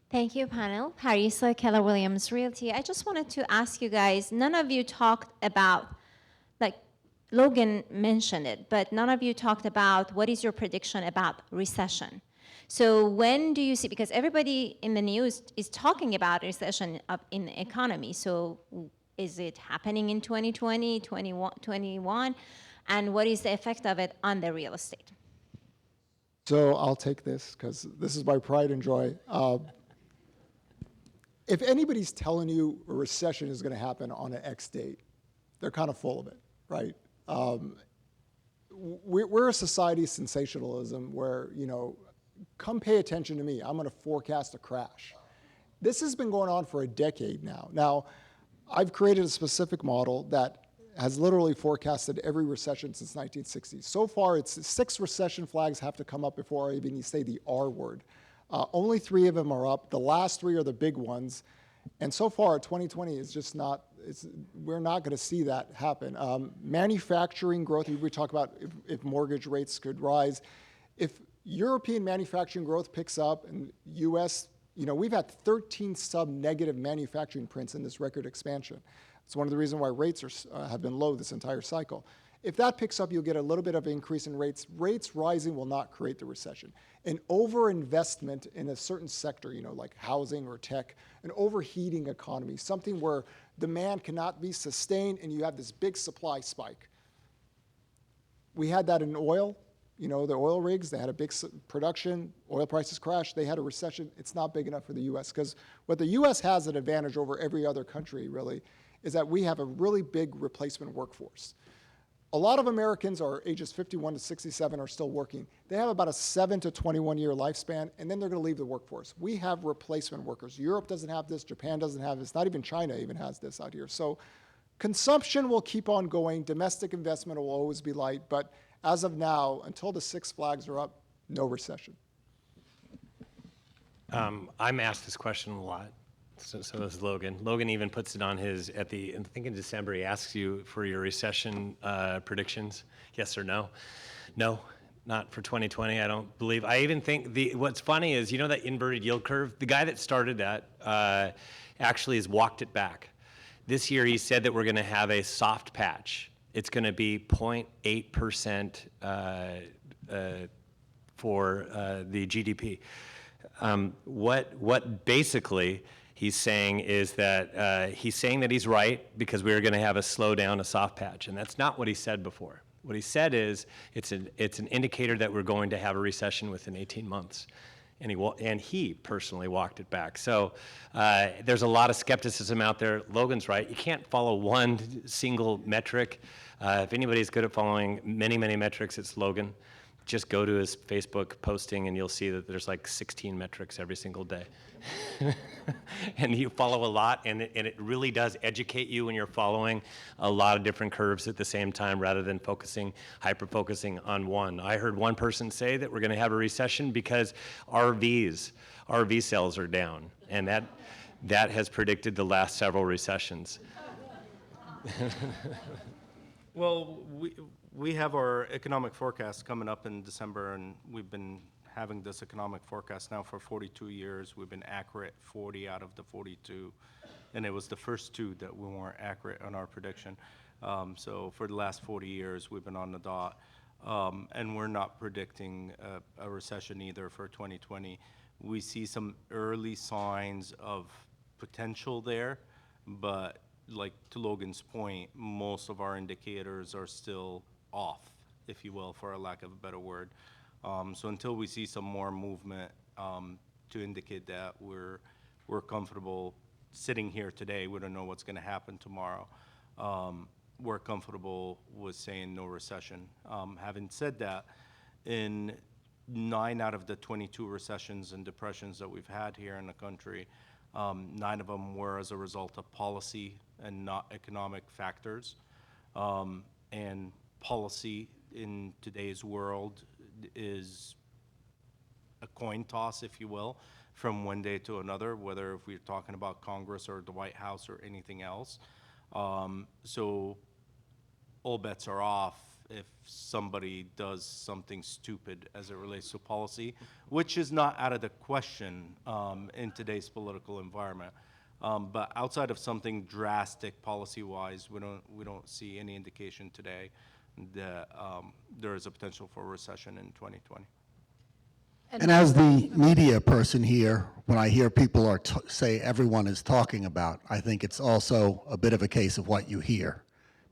Thank you, panel. Parisa Keller Williams Realty. I just wanted to ask you guys, none of you talked about, like Logan mentioned it, but none of you talked about what is your prediction about recession. So when do you see, because everybody in the news is talking about recession in the economy, so is it happening in 2020, 21, and what is the effect of it on the real estate? So I'll take this because this is my pride and joy. If anybody's telling you a recession is going to happen on an X date, they're kind of full of it, right? We're a society of sensationalism where, you know, come pay attention to me. I'm going to forecast a crash. This has been going on for a decade now. Now, I've created a specific model that has literally forecasted every recession since 1960. So far, it's 6 recession flags have to come up before I even say the R word. Only 3 of them are up. The last 3 are the big ones. And so far, 2020 is just not, we're not going to see that happen. Manufacturing growth, we talk about if mortgage rates could rise. If European manufacturing growth picks up and U.S., you know, we've had 13 sub-negative manufacturing prints in this record expansion. It's one of the reasons why rates have been low this entire cycle. If that picks up, you'll get a little bit of increase in rates. Rates rising will not create the recession. An overinvestment in a certain sector, you know, like housing or tech, an overheating economy, something where demand cannot be sustained and you have this big supply spike. We had that in oil. You know, the oil rigs, they had a big production, oil prices crashed, they had a recession. It's not big enough for the U.S. because what the U.S. has an advantage over every other country, really, is that we have a really big replacement workforce. A lot of Americans are ages 51 to 67 are still working. They have about a 7 to 21 year lifespan, and then they're going to leave the workforce. We have replacement workers. Europe doesn't have this. Japan doesn't have this. Not even China even has this out here. So consumption will keep on going. Domestic investment will always be light. But as of now, until the 6 flags are up, no recession. I'm asked this question a lot. So is Logan. Logan even puts it on his, I think in December, he asks you for your recession predictions, yes or no. No, not for 2020, I don't believe. I even think, what's funny is, you know that inverted yield curve? The guy that started that actually has walked it back. This year he said that we're gonna have a soft patch. It's gonna be 0.8% for the GDP. What basically he's saying is that he's right because we're going to have a slowdown, a soft patch, and that's not what he said before. What he said is it's an indicator that we're going to have a recession within 18 months, and he personally walked it back. So there's a lot of skepticism out there. Logan's right. You can't follow one single metric. If anybody's good at following many metrics, it's Logan. Just go to his Facebook posting and you'll see that there's like 16 metrics every single day. And you follow a lot, and it really does educate you when you're following a lot of different curves at the same time rather than hyper-focusing on one. I heard one person say that we're gonna have a recession because RV sales are down, and that has predicted the last several recessions. Well, we have our economic forecast coming up in December, and we've been having this economic forecast now for 42 years. We've been accurate 40 out of the 42, and it was the first 2 that we weren't accurate on our prediction. So for the last 40 years, we've been on the dot. And we're not predicting a recession either for 2020. We see some early signs of potential there, but like to Logan's point, most of our indicators are still off, if you will, for a lack of a better word. So until we see some more movement to indicate that we're comfortable sitting here today, we don't know what's going to happen tomorrow. We're comfortable with saying no recession. Having said that, in 9 out of the 22 recessions and depressions that we've had here in the country, 9 of them were as a result of policy and not economic factors. And policy in today's world is a coin toss, if you will, from one day to another, whether if we're talking about Congress or the White House or anything else. So all bets are off if somebody does something stupid as it relates to policy, which is not out of the question in today's political environment. But outside of something drastic policy-wise, we don't see any indication today that there is a potential for a recession in 2020. And as the media person here, when I hear people say everyone is talking about, I think it's also a bit of a case of what you hear.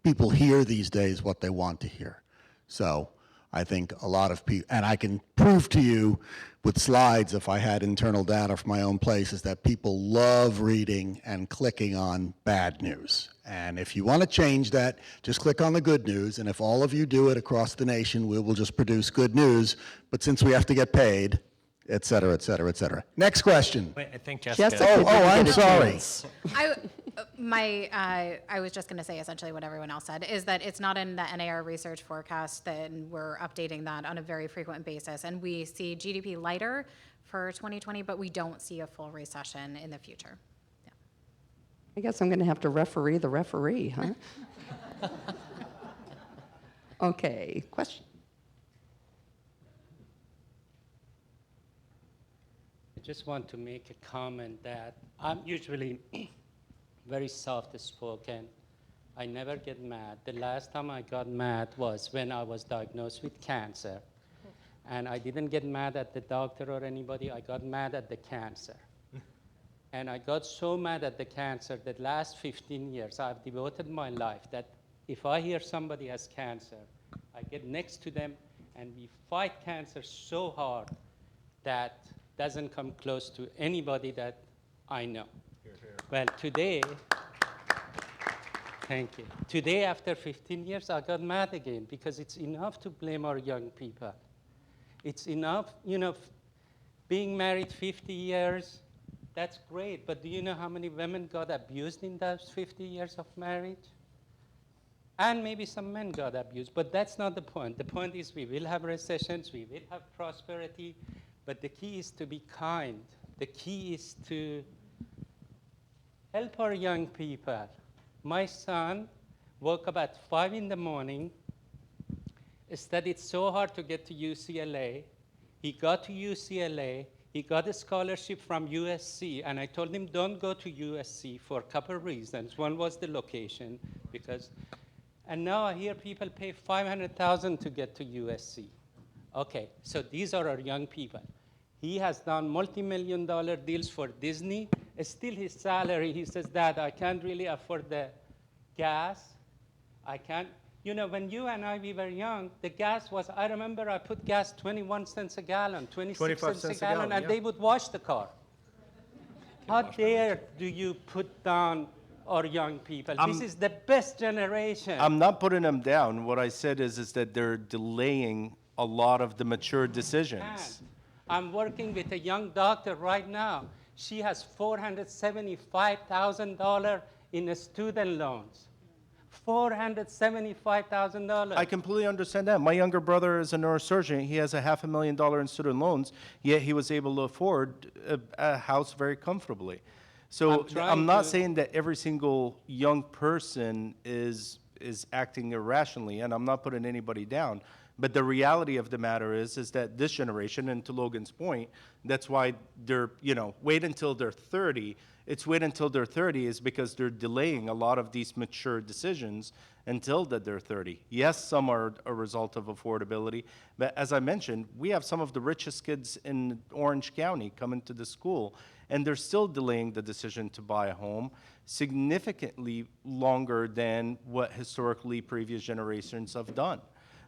People hear these days what they want to hear. So I think a lot of people, and I can prove to you with slides if I had internal data from my own place, is that people love reading and clicking on bad news. And if you want to change that, just click on the good news, and if all of you do it across the nation, we will just produce good news, but since we have to get paid, et cetera, et cetera, et cetera. Next question. Wait, I think Jessica. Jessica. I'm sorry. I was just going to say essentially what everyone else said, is that it's not in the NAR research forecast, that we're updating that on a very frequent basis. And we see GDP lighter for 2020, but we don't see a full recession in the future. Yeah. I guess I'm going to have to referee the referee, huh? Okay, question. I just want to make a comment that I'm usually very soft-spoken. I never get mad. The last time I got mad was when I was diagnosed with cancer. And I didn't get mad at the doctor or anybody. I got mad at the cancer. And I got so mad at the cancer that last 15 years, I've devoted my life that if I hear somebody has cancer, I get next to them and we fight cancer so hard that doesn't come close to anybody that I know. Well, today, thank you. Today, after 15 years, I got mad again because it's enough to blame our young people. It's enough, being married 50 years, that's great, but do you know how many women got abused in those 50 years of marriage? And maybe some men got abused, but that's not the point. The point is we will have recessions, we will have prosperity, but the key is to be kind. The key is to help our young people. My son woke up at 5 in the morning, studied so hard to get to UCLA. He got to UCLA. He got a scholarship from USC, and I told him, don't go to USC for a couple of reasons. One was the location, and now I hear people pay $500,000 to get to USC. Okay, so these are our young people. He has done multi-million-dollar deals for Disney. Still his salary, he says, Dad, I can't really afford the gas. I can't. When you and we were young, the gas was, I remember I put gas 21 cents a gallon, 26 cents a gallon, and they would wash the car. How dare do you put down our young people? This is the best generation. I'm not putting them down. What I said is that they're delaying a lot of the mature decisions. I'm working with a young doctor right now. She has $475,000 in student loans. $475,000. I completely understand that. My younger brother is a neurosurgeon. He has $500,000 in student loans, yet he was able to afford a house very comfortably. So I'm not saying that every single young person is is acting irrationally, and I'm not putting anybody down. But the reality of the matter is that this generation, and to Logan's point, that's why they're, wait until they're 30. It's wait until they're 30 is because they're delaying a lot of these mature decisions until that they're 30. Yes, some are a result of affordability, but as I mentioned, we have some of the richest kids in Orange County coming to the school, and they're still delaying the decision to buy a home significantly longer than what historically previous generations have done.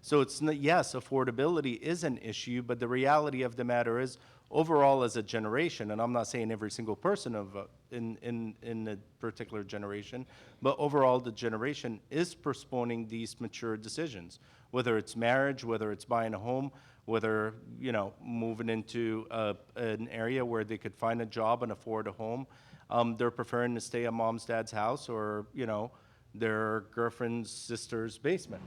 So it's not, yes, affordability is an issue, but the reality of the matter is, overall as a generation, and I'm not saying every single person in a particular generation, but overall the generation is postponing these mature decisions, whether it's marriage, whether it's buying a home, whether, moving into an area where they could find a job and afford a home. They're preferring to stay at mom's, dad's house, or, their girlfriend's sister's basement.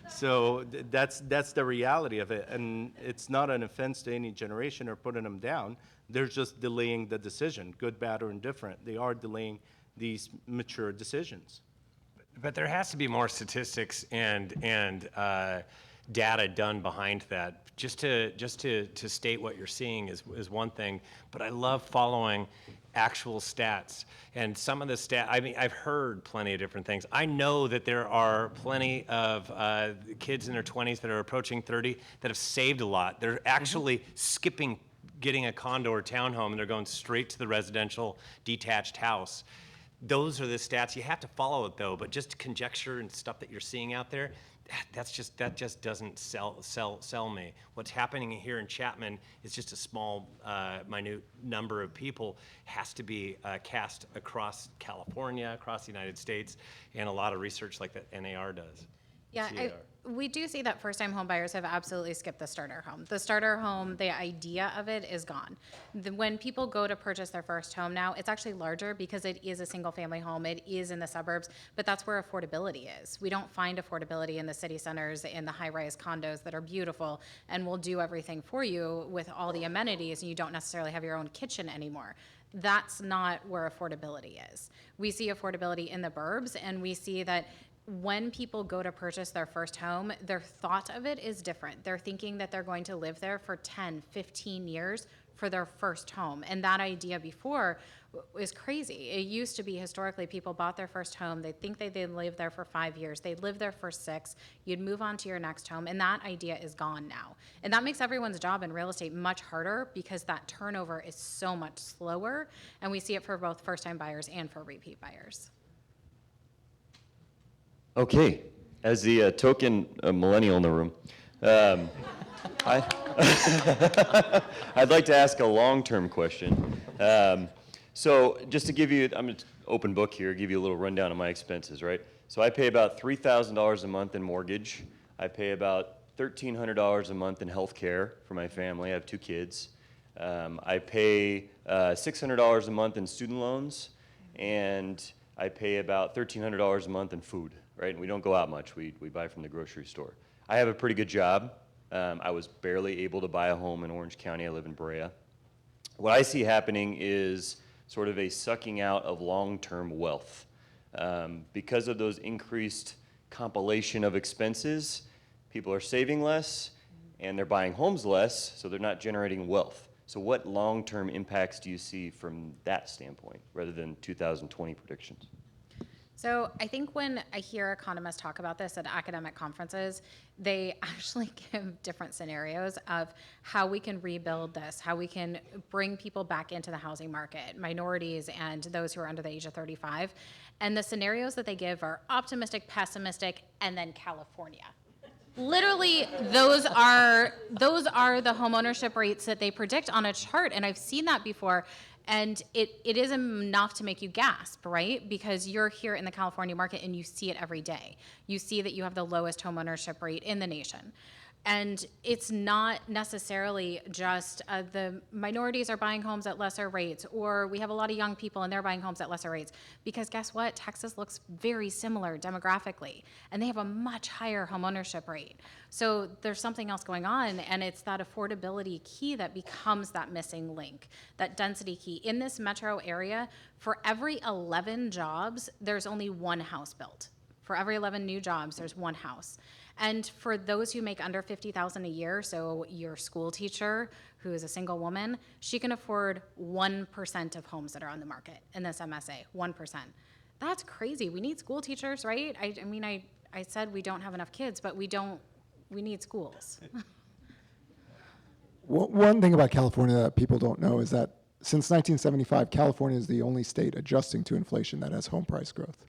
So that's the reality of it. And it's not an offense to any generation or putting them down. They're just delaying the decision, good, bad, or indifferent. They are delaying these mature decisions. But there has to be more statistics and data done behind that. Just to state what you're seeing is one thing, but I love following actual stats. And some of the I've heard plenty of different things. I know that there are plenty of kids in their 20s that are approaching 30 that have saved a lot. They're actually skipping getting a condo or townhome, and they're going straight to the residential detached house. Those are the stats. You have to follow it though, but just conjecture and stuff that you're seeing out there, that just doesn't sell me. What's happening here in Chapman is just a small, minute number of people. Has to be cast across California, across the United States, and a lot of research like that NAR does. Yeah, we do see that first-time home buyers have absolutely skipped the starter home. The starter home, the idea of it is gone. When people go to purchase their first home now, it's actually larger because it is a single-family home. It is in the suburbs, but that's where affordability is. We don't find affordability in the city centers, in the high-rise condos that are beautiful and will do everything for you with all the amenities, and you don't necessarily have your own kitchen anymore. That's not where affordability is. We see affordability in the burbs, and we see that when people go to purchase their first home, their thought of it is different. They're thinking that they're going to live there for 10, 15 years for their first home. And that idea before is crazy. It used to be historically people bought their first home. They'd think they'd live there for 5 years. They'd live there for 6. You'd move on to your next home. And that idea is gone now. And that makes everyone's job in real estate much harder because that turnover is so much slower. And we see it for both first-time buyers and for repeat buyers. Okay, as the token millennial in the room, I'd like to ask a long-term question. So just to give you, I'm an open book here, give you a little rundown of my expenses, right? So I pay about $3,000 a month in mortgage. I pay about $1,300 a month in health care for my family. I have 2 kids. I pay $600 a month in student loans, and I pay about $1,300 a month in food. Right, and we don't go out much. We buy from the grocery store. I have a pretty good job. I was barely able to buy a home in Orange County. I live in Brea. What I see happening is sort of a sucking out of long-term wealth. Because of those increased compilation of expenses, people are saving less, and they're buying homes less, so they're not generating wealth. So what long-term impacts do you see from that standpoint, rather than 2020 predictions? So I think when I hear economists talk about this at academic conferences, they actually give different scenarios of how we can rebuild this, how we can bring people back into the housing market, minorities and those who are under the age of 35. And the scenarios that they give are optimistic, pessimistic, and then California. Literally, those are the homeownership rates that they predict on a chart, and I've seen that before. And it is enough to make you gasp, right? Because you're here in the California market and you see it every day. You see that you have the lowest homeownership rate in the nation. And it's not necessarily just the minorities are buying homes at lesser rates, or we have a lot of young people and they're buying homes at lesser rates. Because guess what? Texas looks very similar demographically, and they have a much higher homeownership rate. So there's something else going on, and it's that affordability key that becomes that missing link, that density key. In this metro area, for every 11 jobs, there's only 1 house built. For every 11 new jobs, there's one house. And for those who make under $50,000 a year, so your school teacher who is a single woman, she can afford 1% of homes that are on the market in this MSA, 1%. That's crazy. We need school teachers, right? I mean, I said we don't have enough kids, but we need schools. One thing about California that people don't know is that since 1975, California is the only state adjusting to inflation that has home price growth.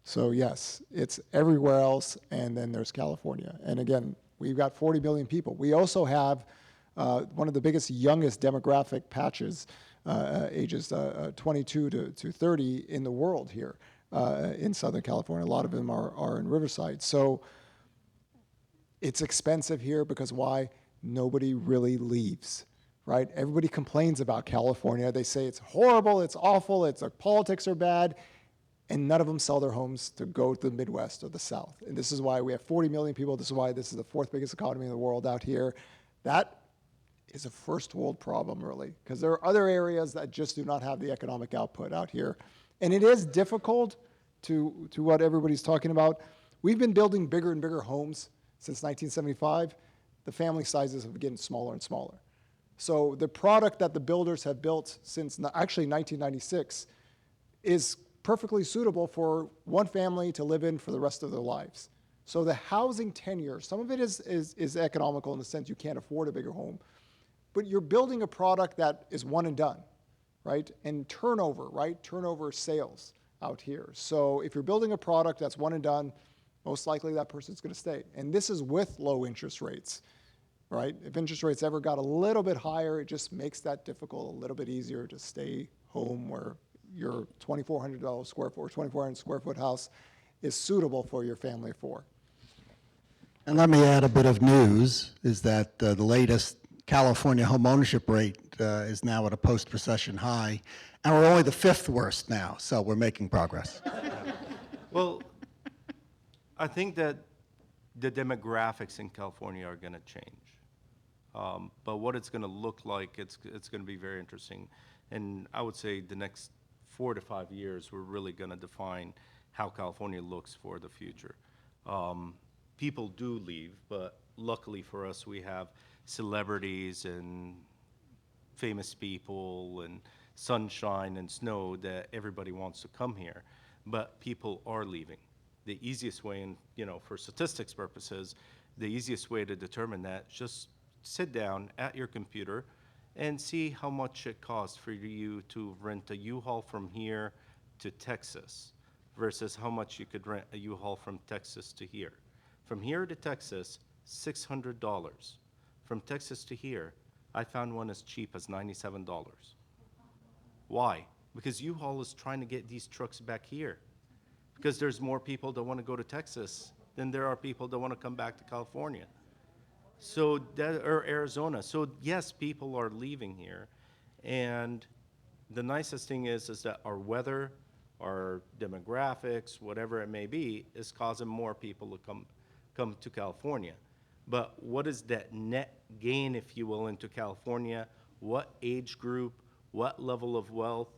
So yes, it's everywhere else, and then there's California. And again, we've got 40 million people. We also have one of the biggest, youngest demographic patches, ages 22 to 30 in the world here in Southern California. A lot of them are in Riverside. So it's expensive here because why? Nobody really leaves, right? Everybody complains about California. They say it's horrible, it's awful, politics are bad, and none of them sell their homes to go to the Midwest or the South. And this is why we have 40 million people. This is why this is the fourth biggest economy in the world out here. That is a first world problem, really, because there are other areas that just do not have the economic output out here. And it is difficult to what everybody's talking about. We've been building bigger and bigger homes since 1975. The family sizes have been getting smaller and smaller. So the product that the builders have built since actually 1996 is perfectly suitable for one family to live in for the rest of their lives. So the housing tenure, some of it is economical in the sense you can't afford a bigger home, but you're building a product that is one and done, right? And turnover, right? Turnover sales out here. So if you're building a product that's one and done, most likely that person's going to stay. And this is with low interest rates, right? If interest rates ever got a little bit higher, it just makes that difficult, a little bit easier to stay home where your $2,400 square foot or 2,400 square foot house is suitable for your family of four. And let me add a bit of news, is that the latest California home ownership rate is now at a post-recession high, and we're only the fifth worst now, so we're making progress. Well, I think that the demographics in California are going to change. But what it's going to look like, it's going to be very interesting. And I would say the next 4 to 5 years, we're really going to define how California looks for the future. People do leave, but luckily for us, we have celebrities and famous people and sunshine and snow that everybody wants to come here. But people are leaving. The easiest way, and for statistics purposes, the easiest way to determine that, just sit down at your computer and see how much it costs for you to rent a U-Haul from here to Texas versus how much you could rent a U-Haul from Texas to here. From here to Texas, $600. From Texas to here, I found one as cheap as $97. Why? Because U-Haul is trying to get these trucks back here. Because there's more people that want to go to Texas than there are people that want to come back to California. So or Arizona. So yes, people are leaving here. And the nicest thing is that our weather, our demographics, whatever it may be, is causing more people to come to California. But what is that net gain, if you will, into California? What age group, what level of wealth?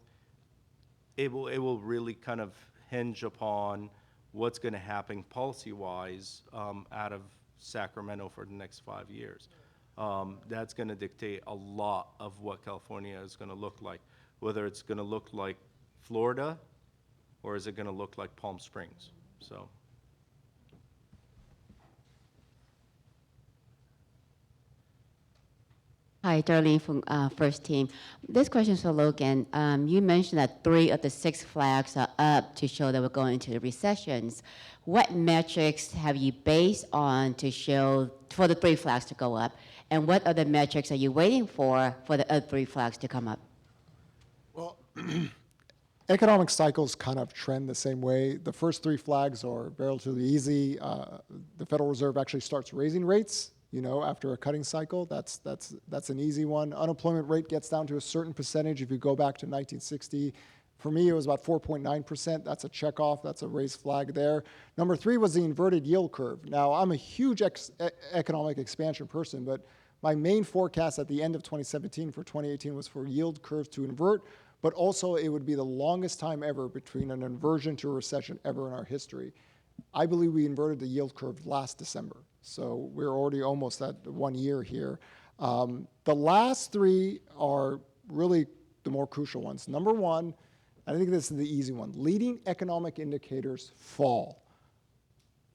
It will really kind of hinge upon what's going to happen policy-wise out of Sacramento for the next 5 years. That's going to dictate a lot of what California is going to look like, whether it's going to look like Florida or is it going to look like Palm Springs. So. Hi, Darlene from First Team. This question is for Logan. You mentioned that 3 of the 6 flags are up to show that we're going into the recessions. What metrics have you based on to show for the 3 flags to go up? And what other metrics are you waiting for the other 3 flags to come up? Well, economic cycles kind of trend the same way. The first 3 flags are relatively easy. The Federal Reserve actually starts raising rates, after a cutting cycle. That's an easy one. Unemployment rate gets down to a certain percentage. If you go back to 1960, for me, it was about 4.9%. That's a checkoff. That's a raised flag there. Number 3 was the inverted yield curve. Now, I'm a huge economic expansion person, but my main forecast at the end of 2017 for 2018 was for yield curves to invert, but also it would be the longest time ever between an inversion to a recession ever in our history. I believe we inverted the yield curve last December. So we're already almost at 1 year here. The last three are really the more crucial ones. Number one, I think this is the easy one, leading economic indicators fall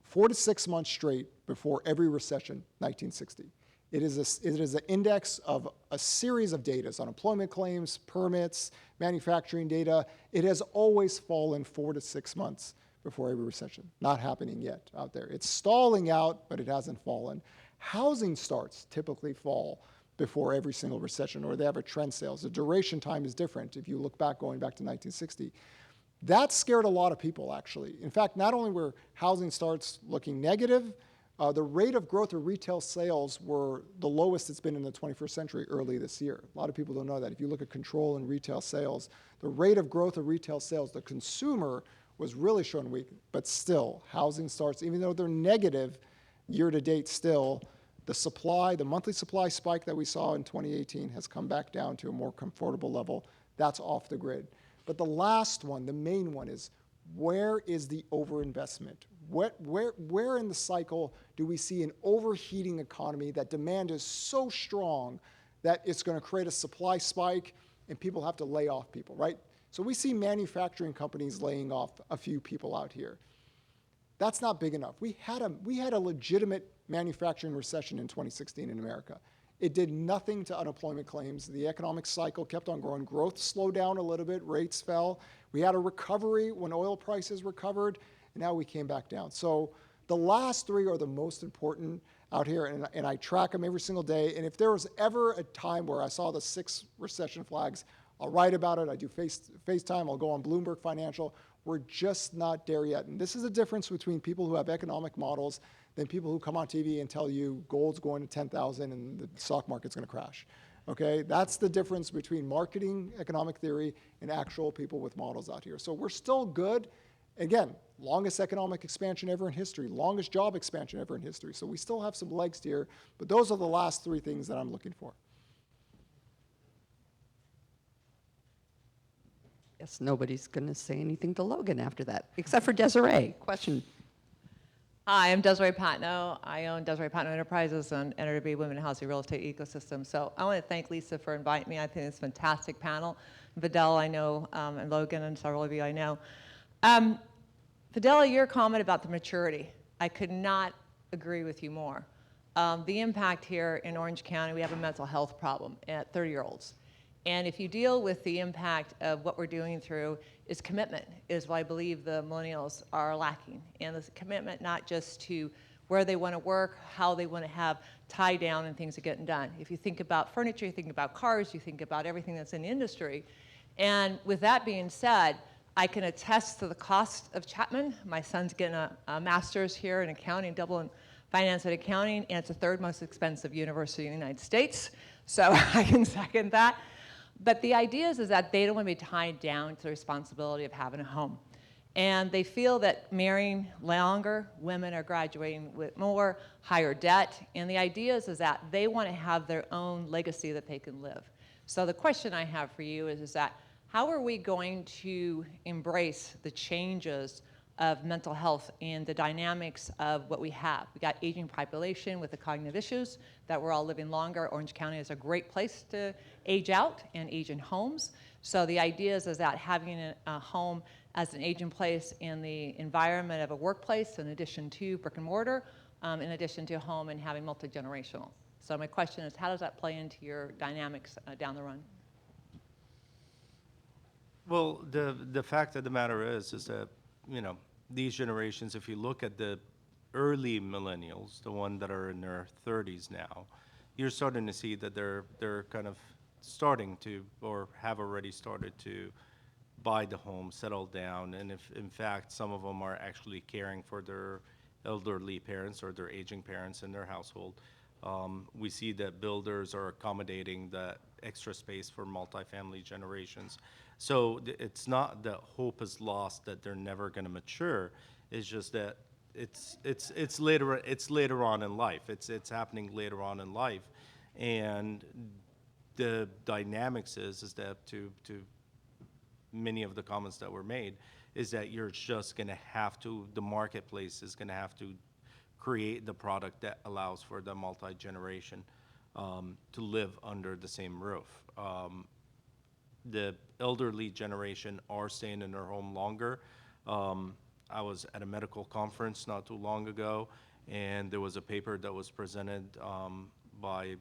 4 to 6 months straight before every recession, 1960. It is an index of a series of data, unemployment claims, permits, manufacturing data. It has always fallen 4 to 6 months before every recession. Not happening yet out there. It's stalling out, but it hasn't fallen. Housing starts typically fall before every single recession, or they have a trend sales. The duration time is different if you look back, going back to 1960. That scared a lot of people, actually. In fact, not only were housing starts looking negative, the rate of growth of retail sales were the lowest it's been in the 21st century early this year. A lot of people don't know that. If you look at control in retail sales, the rate of growth of retail sales, the consumer was really showing weak, but still, housing starts, even though they're negative year to date still, the monthly supply spike that we saw in 2018 has come back down to a more comfortable level. That's off the grid. But the last one, the main one, is where is the overinvestment? Where in the cycle do we see an overheating economy that demand is so strong that it's going to create a supply spike and people have to lay off people, right? So we see manufacturing companies laying off a few people out here. That's not big enough. We had a legitimate manufacturing recession in 2016 in America. It did nothing to unemployment claims. The economic cycle kept on growing. Growth slowed down a little bit. Rates fell. We had a recovery when oil prices recovered, and now we came back down. So the last three are the most important out here, and I track them every single day. And if there was ever a time where I saw the 6 recession flags, I'll write about it. I do FaceTime. I'll go on Bloomberg Financial. We're just not there yet. And this is the difference between people who have economic models than people who come on TV and tell you gold's going to 10,000 and the stock market's going to crash. Okay? That's the difference between marketing economic theory and actual people with models out here. So we're still good. Again, longest economic expansion ever in history, longest job expansion ever in history. So we still have some legs here, but those are the last 3 things that I'm looking for. Guess nobody's going to say anything to Logan after that, except for Desiree. Question. Hi, I'm Desiree Patno. I own Desiree Patno Enterprises and enter to be Women in Housing Real Estate Ecosystem. So I want to thank Lisa for inviting me. I think it's a fantastic panel. Fadel, I know, and Logan and several of you I know. Fadel, your comment about the maturity, I could not agree with you more. The impact here in Orange County, we have a mental health problem at 30-year-olds. And if you deal with the impact of what we're doing through is commitment, is what I believe the millennials are lacking. And this commitment not just to where they want to work, how they want to have tie down and things are getting done. If you think about furniture, you think about cars, you think about everything that's in the industry. And with that being said, I can attest to the cost of Chapman. My son's getting a master's here in accounting, double in finance and accounting, and it's the 3rd most expensive university in the United States. So I can second that. But the idea is that they don't want to be tied down to the responsibility of having a home. And they feel that marrying longer, women are graduating with more, higher debt. And the idea is that they want to have their own legacy that they can live. So the question I have for you is that how are we going to embrace the changes of mental health and the dynamics of what we have? We got aging population with the cognitive issues, that we're all living longer. Orange County is a great place to age out and age in homes. So the idea is that having a home as an aging place in the environment of a workplace, in addition to brick and mortar, in addition to home and having multi-generational. So my question is, how does that play into your dynamics down the run? Well, the fact of the matter is that, you know, these generations, if you look at the early millennials, the one that are in their 30s now, you're starting to see that they're kind of starting to, or have already started to, buy the home, settle down, and if in fact some of them are actually caring for their elderly parents or their aging parents in their household. We see that builders are accommodating the extra space for multifamily generations. So it's not that hope is lost that they're never going to mature. It's just that it's later on in life. It's happening later on in life, and the dynamics is that to many of the comments that were made, is that you're just going to have to, the marketplace is going to have to create the product that allows for the multi-generation to live under the same roof. The elderly generation are staying in their home longer. I was at a medical conference not too long ago, and there was a paper that was presented by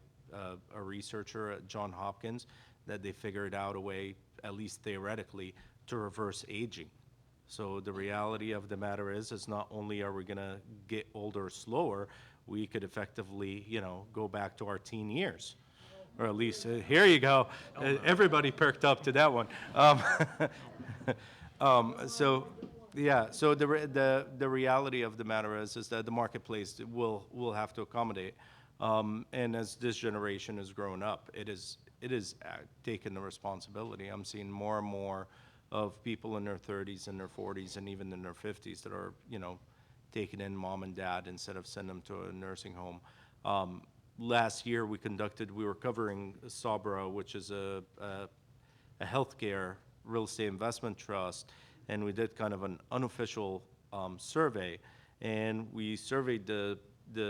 a researcher at Johns Hopkins that they figured out a way, at least theoretically, to reverse aging. So the reality of the matter is not only are we gonna get older slower, we could effectively, go back to our teen years. Or at least, here you go. Everybody perked up to that one. So the reality of the matter is that the marketplace will have to accommodate. And as this generation has grown up, it is taken the responsibility. I'm seeing more and more of people in their 30s and their 40s and even in their 50s that are, taking in mom and dad instead of sending them to a nursing home. Last year we were covering Sabra, which is a healthcare real estate investment trust, and we did kind of an unofficial survey, and we surveyed the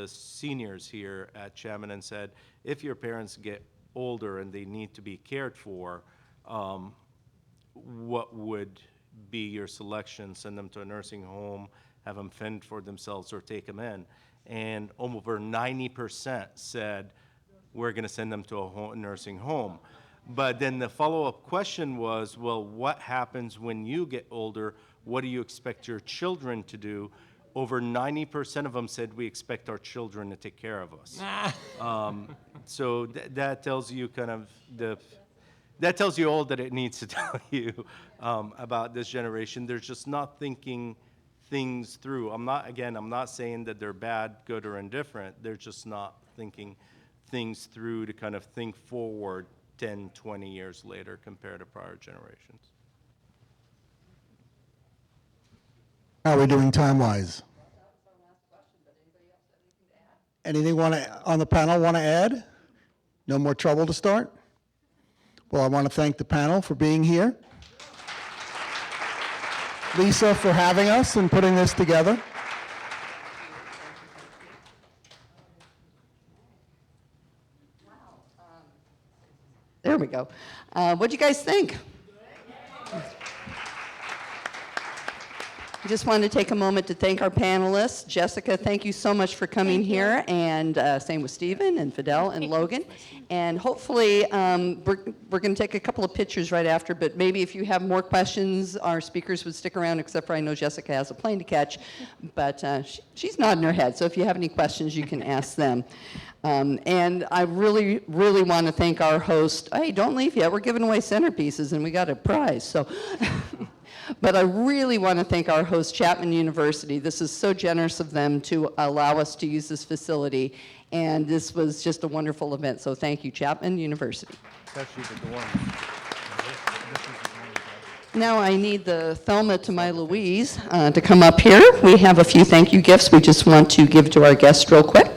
seniors here at Chapman and said, if your parents get older and they need to be cared for, what would be your selection? Send them to a nursing home, have them fend for themselves, or take them in? And over 90% said, we're going to send them to a nursing home. But then the follow-up question was, well, what happens when you get older? What do you expect your children to do? Over 90% of them said, we expect our children to take care of us. So that tells you that tells you all that it needs to tell you about this generation. They're just not thinking things through. I'm not saying that they're bad, good, or indifferent. They're just not thinking things through to kind of think forward 10, 20 years later compared to prior generations. How are we doing time-wise? Anything on the panel want to add? No more trouble to start? Well, I want to thank the panel for being here. Lisa for having us and putting this together. There we go. What'd you guys think? I just wanted to take a moment to thank our panelists. Jessica, thank you so much for coming here, and same with Stephen and Fadel and Logan. And hopefully, we're going to take a couple of pictures right after, but maybe if you have more questions, our speakers would stick around, except for I know Jessica has a plane to catch, but she's nodding her head, so if you have any questions, you can ask them. And I really, really want to thank our host. Hey, don't leave yet. We're giving away centerpieces, and we got a prize, so... But I really want to thank our host, Chapman University. This is so generous of them to allow us to use this facility, and this was just a wonderful event. So thank you, Chapman University. Now I need the Thelma to my Louise to come up here. We have a few thank you gifts we just want to give to our guests real quick.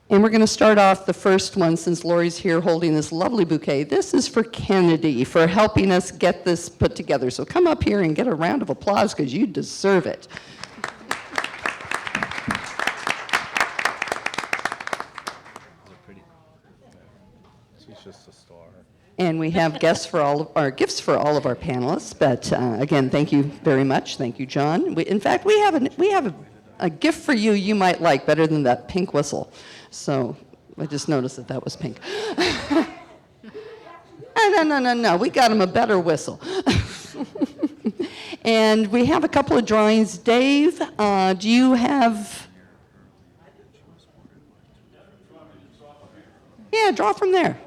And we're going to start off the first one, since Lori's here holding this lovely bouquet. This is for Kennedy for helping us get this put together. So come up here and get a round of applause, because you deserve it. She's just a star. And we have gifts for all of our panelists. But again, thank you very much. Thank you, John. In fact, we have a gift for you you might like better than that pink whistle. So I just noticed that was pink. No. We got him a better whistle. And we have a couple of drawings. Dave, do you have? Yeah, draw from there.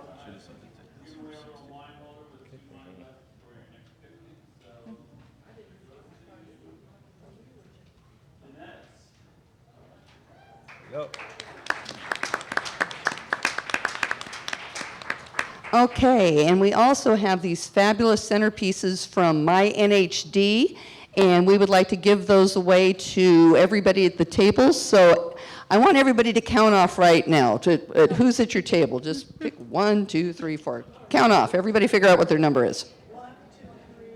Okay, and we also have these fabulous centerpieces from My NHD, and we would like to give those away to everybody at the table. So I want everybody to count off right now. Who's at your table? Just pick 1, 2, 3, 4. Count off. Everybody figure out what their number is. 1, 2, 3,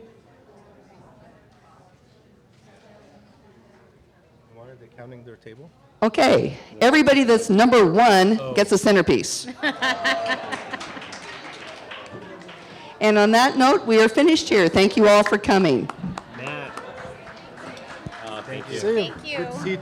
Why are they counting their table? Okay, everybody that's number 1 gets a centerpiece. And on that note, we are finished here. Thank you all for coming. Thank you. See you. Thank you. See you